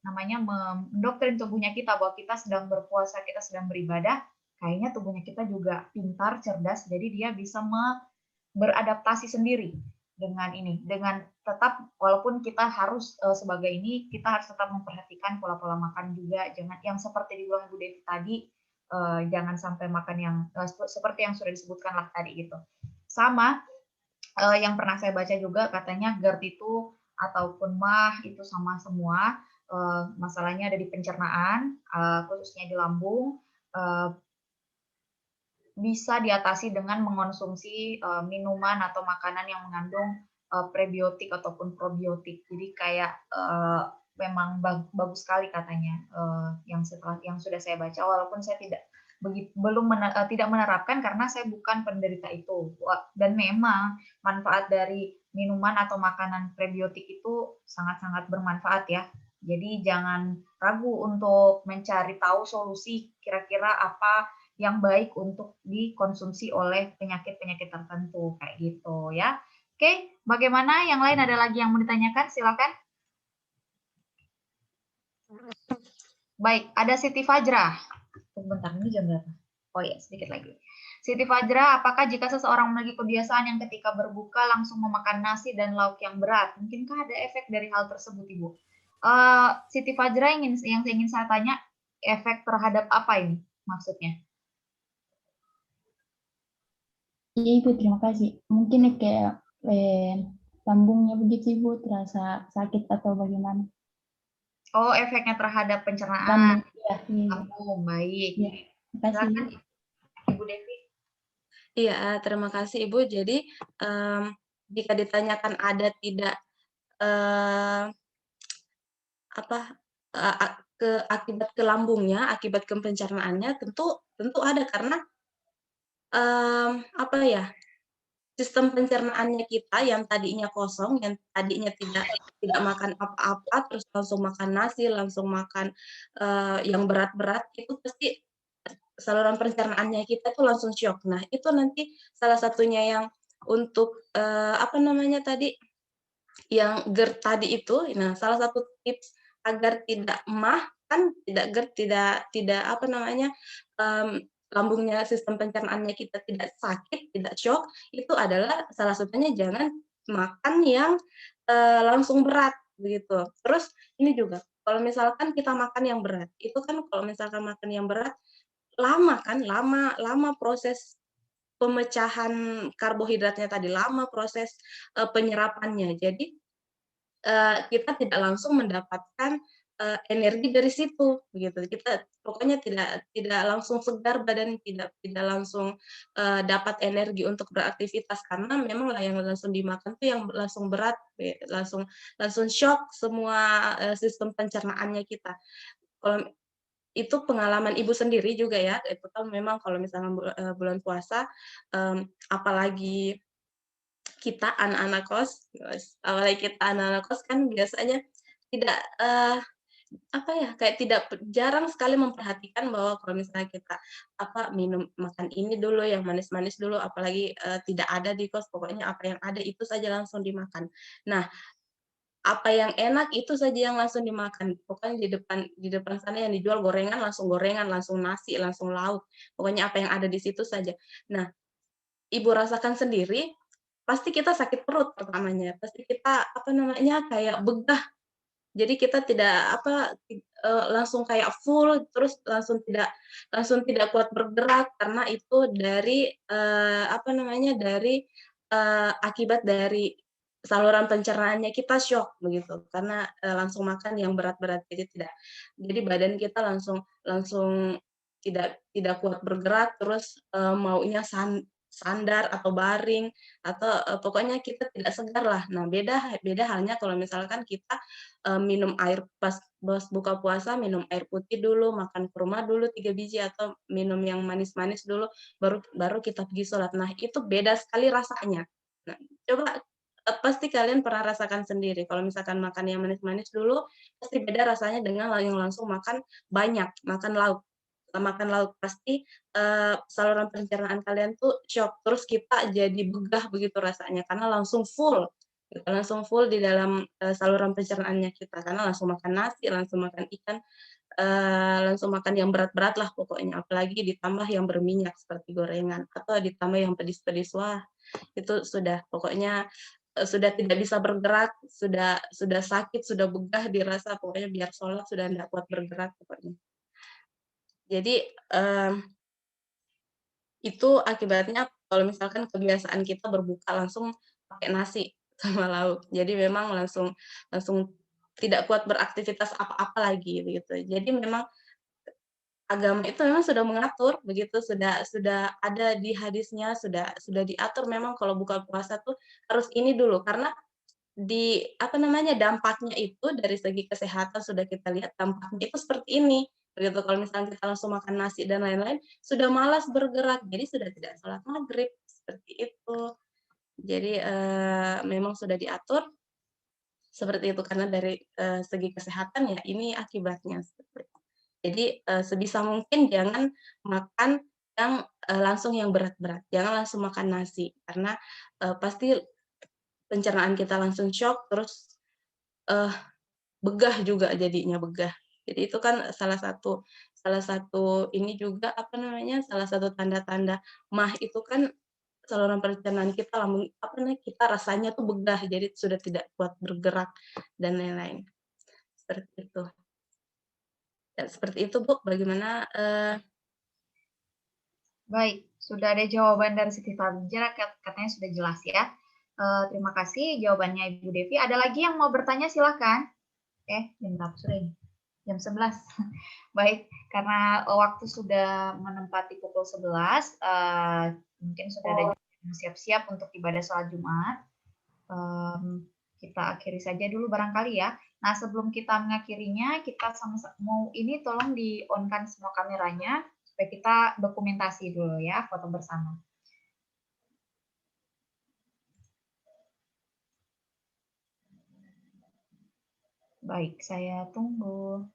mendoktrin tubuhnya kita bahwa kita sedang berpuasa, kita sedang beribadah, kayaknya tubuhnya kita juga pintar, cerdas, jadi dia bisa beradaptasi sendiri dengan ini, dengan tetap, walaupun kita harus sebagai ini, kita harus tetap memperhatikan pola-pola makan juga, jangan yang seperti dibilang Bu Devi tadi, jangan sampai makan yang seperti yang sudah disebutkan lah tadi gitu. Sama yang pernah saya baca juga katanya GERD itu ataupun MAH itu sama semua, masalahnya ada di pencernaan, khususnya di lambung. bisa diatasi dengan mengonsumsi minuman atau makanan yang mengandung prebiotik ataupun probiotik. Jadi kayak memang bagus sekali katanya yang sudah saya baca, walaupun saya tidak menerapkan karena saya bukan penderita itu. Dan memang manfaat dari minuman atau makanan prebiotik itu sangat-sangat bermanfaat ya. Jadi jangan ragu untuk mencari tahu solusi kira-kira apa yang baik untuk dikonsumsi oleh penyakit-penyakit tertentu kayak gitu ya. Oke, bagaimana yang lain, ada lagi yang mau ditanyakan? Silakan. Baik, ada Siti Fajra. Bentar, ini jam berapa? Oh ya, sedikit lagi. Siti Fajra, apakah jika seseorang memiliki kebiasaan yang ketika berbuka langsung memakan nasi dan lauk yang berat, mungkinkah ada efek dari hal tersebut, Ibu? Siti Fajra yang ingin saya tanya, efek terhadap apa ini maksudnya? Iya Ibu, terima kasih. Mungkin kayak lambungnya begitu Ibu, terasa sakit atau bagaimana? Oh, efeknya terhadap pencernaan. Lambung, ya. Lambung, baik. Ya, terima kasih. Silakan, Ibu Devi. Iya, terima kasih Ibu. Jadi jika ditanyakan ada tidak akibat ke lambungnya, akibat ke pencernaannya, tentu ada karena sistem pencernaannya kita yang tadinya kosong, yang tadinya tidak makan apa-apa, terus langsung makan nasi, langsung makan yang berat-berat, itu pasti saluran pencernaannya kita tuh langsung syok. Nah, itu nanti salah satunya yang untuk yang GERD tadi itu. Nah, salah satu tips agar tidak MAH kan tidak GERD, tidak lambungnya, sistem pencernaannya kita tidak sakit, tidak shock, itu adalah salah satunya jangan makan yang langsung berat begitu. Terus ini juga kalau misalkan kita makan yang berat, itu kan kalau misalkan makan yang berat lama proses pemecahan karbohidratnya tadi, lama proses penyerapannya. Jadi kita tidak langsung mendapatkan energi dari situ, begitu. Kita pokoknya tidak langsung segar badan, tidak langsung dapat energi untuk beraktivitas karena memang yang langsung dimakan tuh yang langsung berat, langsung shock semua sistem pencernaannya kita. Kalau itu pengalaman Ibu sendiri juga ya, itu kan memang kalau misalnya bulan puasa, apalagi kita anak-anak kos kan biasanya tidak kayak jarang sekali memperhatikan bahwa kalau misalnya kita makan ini dulu, yang manis-manis dulu, apalagi tidak ada di kos, pokoknya apa yang ada itu saja langsung dimakan. Nah, apa yang enak itu saja yang langsung dimakan. Pokoknya di depan sana yang dijual gorengan, langsung nasi, langsung lauk. Pokoknya apa yang ada di situ saja. Nah, Ibu rasakan sendiri, pasti kita sakit perut pertamanya. Pasti kita kayak begah. Jadi kita tidak langsung kayak full, terus langsung tidak kuat bergerak karena itu dari akibat dari saluran pencernaannya kita shock begitu karena langsung makan yang berat-berat, jadi badan kita langsung tidak kuat bergerak, terus maunya sandar atau baring atau pokoknya kita tidak segar lah. Nah, beda halnya kalau misalkan kita minum air pas buka puasa, minum air putih dulu, makan kurma dulu 3 biji atau minum yang manis-manis dulu, baru kita pergi sholat. Nah, itu beda sekali rasanya. Nah, coba pasti kalian pernah rasakan sendiri. Kalau misalkan makan yang manis-manis dulu, pasti beda rasanya dengan yang langsung makan banyak, makan lauk. Makan lauk pasti saluran pencernaan kalian tuh shock. Terus kita jadi begah begitu rasanya, karena langsung full di dalam saluran pencernaannya kita, karena langsung makan nasi, langsung makan ikan, langsung makan yang berat-berat lah pokoknya, apalagi ditambah yang berminyak seperti gorengan, atau ditambah yang pedis-pedis, wah itu sudah pokoknya sudah tidak bisa bergerak, sudah sakit, sudah begah dirasa, pokoknya biar sholat sudah tidak kuat bergerak pokoknya. Jadi itu akibatnya kalau misalkan kebiasaan kita berbuka langsung pakai nasi sama lauk. Jadi memang langsung tidak kuat beraktivitas apa-apa lagi gitu. Jadi memang agama itu memang sudah mengatur begitu, sudah ada di hadisnya, sudah diatur memang kalau buka puasa tuh harus ini dulu, karena apa namanya, dampaknya itu dari segi kesehatan sudah kita lihat dampaknya itu seperti ini, begitu. Kalau misalnya kita langsung makan nasi dan lain-lain, sudah malas bergerak, jadi sudah tidak sholat maghrib, seperti itu. Jadi, memang sudah diatur seperti itu, karena dari, segi kesehatan ya ini akibatnya, seperti itu. Jadi, sebisa mungkin jangan makan yang, langsung yang berat-berat, jangan langsung makan nasi, karena, pasti pencernaan kita langsung syok, terus, eee, begah juga jadinya, begah. Jadi itu kan salah satu ini juga, apa namanya, salah satu tanda-tanda MAH itu kan saluran pencernaan kita, lambung apa namanya, kita rasanya tuh begah, jadi sudah tidak kuat bergerak dan lain-lain, seperti itu. Ya seperti itu, Bu, bagaimana, Baik, sudah ada jawaban dari Siti Fadjra, katanya sudah jelas ya. Terima kasih jawabannya Ibu Devi. Ada lagi yang mau bertanya, silakan. Jam berapa sudah ini? Jam 11. Baik, karena waktu sudah menempati pukul 11, mungkin sudah ada yang siap-siap untuk ibadah sholat Jumat. Kita akhiri saja dulu barangkali ya. Nah, sebelum kita mengakhirinya, kita mau ini tolong di-on-kan semua kameranya, supaya kita dokumentasi dulu ya, foto bersama. Baik, saya tunggu.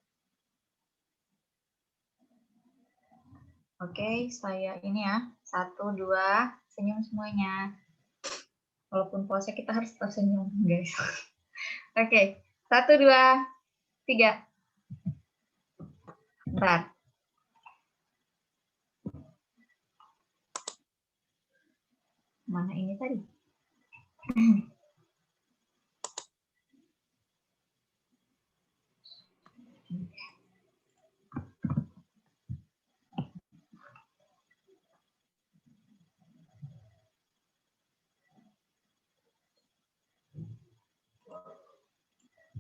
Oke, saya ini ya. 1, 2, senyum semuanya. Walaupun puasa kita harus tersenyum, guys. Oke, 1, 2, 3. Bentar. Mana ini tadi?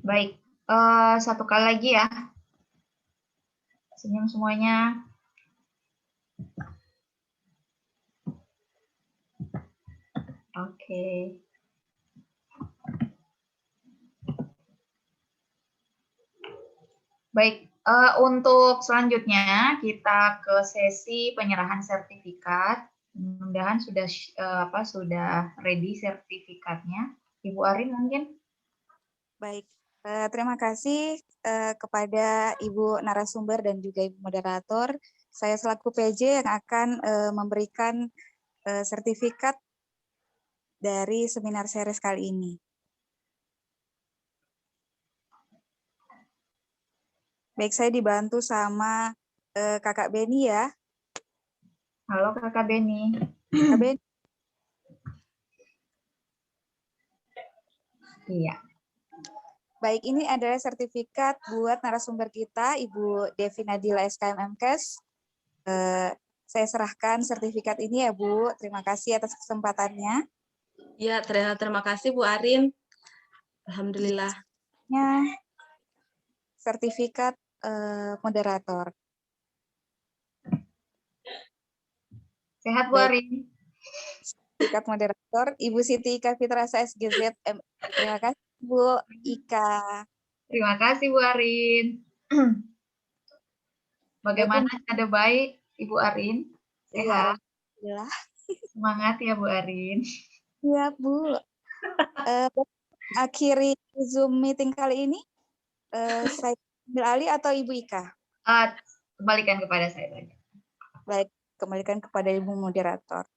Baik, satu kali lagi ya. Senyum semuanya. Oke. Baik, untuk selanjutnya kita ke sesi penyerahan sertifikat. Mudah-mudahan sudah ready sertifikatnya. Ibu Arin mungkin? Baik, terima kasih kepada Ibu narasumber dan juga Ibu moderator. Saya selaku PJ yang akan memberikan sertifikat dari seminar series kali ini. Baik, saya dibantu sama Kakak Beni ya. Halo Kakak Beni. Kak Beni. Iya. Baik, ini adalah sertifikat buat narasumber kita, Ibu Devi Nadila SKM MKes. Saya serahkan sertifikat ini ya Bu. Terima kasih atas kesempatannya. ya terima kasih Bu Arin. Alhamdulillah. Sertifikat moderator. Sehat Bu Arin. Sertifikat moderator Ibu Siti Ika Fitrasa SGZ. Terima kasih Bu Ika. Terima kasih Bu Arin. Bagaimana ada baik Ibu Arin? Sehat? Iya. Semangat ya Bu Arin. Iya Bu. Akhiri Zoom meeting kali ini, saya ambil alih atau Ibu Ika? Kembalikan kepada saya saja. Baik, kembalikan kepada Ibu moderator.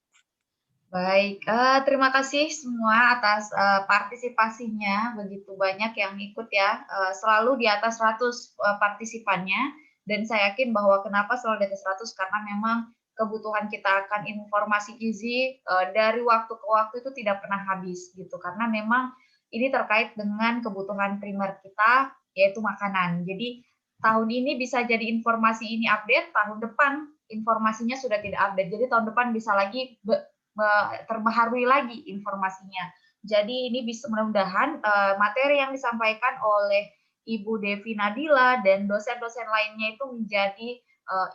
Baik, terima kasih semua atas partisipasinya, begitu banyak yang ikut ya, selalu di atas 100 partisipannya, dan saya yakin bahwa kenapa selalu di atas 100, karena memang kebutuhan kita akan informasi gizi dari waktu ke waktu itu tidak pernah habis gitu, karena memang ini terkait dengan kebutuhan primer kita, yaitu makanan. Jadi tahun ini bisa jadi informasi ini update, tahun depan informasinya sudah tidak update, jadi tahun depan bisa lagi terbaharui lagi informasinya. Jadi ini bisa mudah-mudahan materi yang disampaikan oleh Ibu Devi Nadila dan dosen-dosen lainnya itu menjadi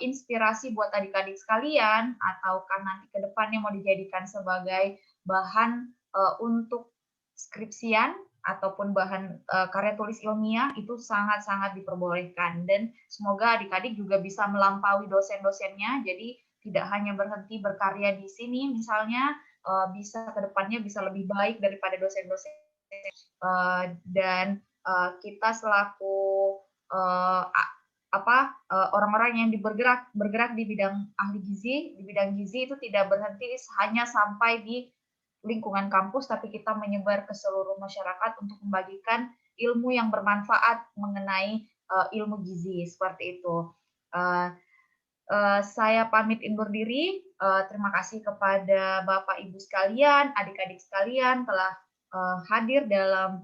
inspirasi buat adik-adik sekalian, ataukah nanti ke depannya mau dijadikan sebagai bahan untuk skripsian ataupun bahan karya tulis ilmiah, itu sangat-sangat diperbolehkan. Dan semoga adik-adik juga bisa melampaui dosen-dosennya, jadi tidak hanya berhenti berkarya di sini, misalnya bisa ke depannya bisa lebih baik daripada dosen-dosen. Dan kita selaku orang-orang yang bergerak di bidang ahli gizi, di bidang gizi itu tidak berhenti hanya sampai di lingkungan kampus, tapi kita menyebar ke seluruh masyarakat untuk membagikan ilmu yang bermanfaat mengenai ilmu gizi, seperti itu. Saya pamit undur diri. Terima kasih kepada Bapak Ibu sekalian, adik-adik sekalian telah hadir dalam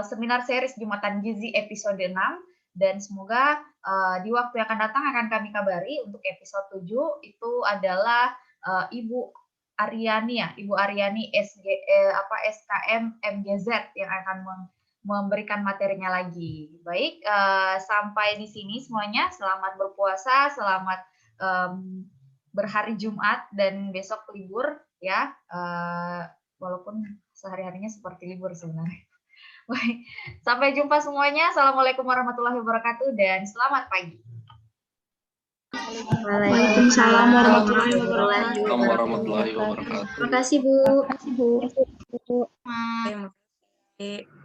seminar series Jumatan Gizi episode 6, dan semoga di waktu yang akan datang akan kami kabari untuk episode 7 itu adalah Ibu Aryani SKM MGZ yang akan memberikan materinya lagi. Baik, sampai di sini semuanya. Selamat berpuasa, selamat berhari Jumat, dan besok libur ya. Walaupun sehari-harinya seperti libur sebenarnya. Baik, sampai jumpa semuanya. Assalamualaikum warahmatullahi wabarakatuh dan selamat pagi. Waalaikumsalam warahmatullahi wabarakatuh. Terima kasih, Bu. Terima kasih.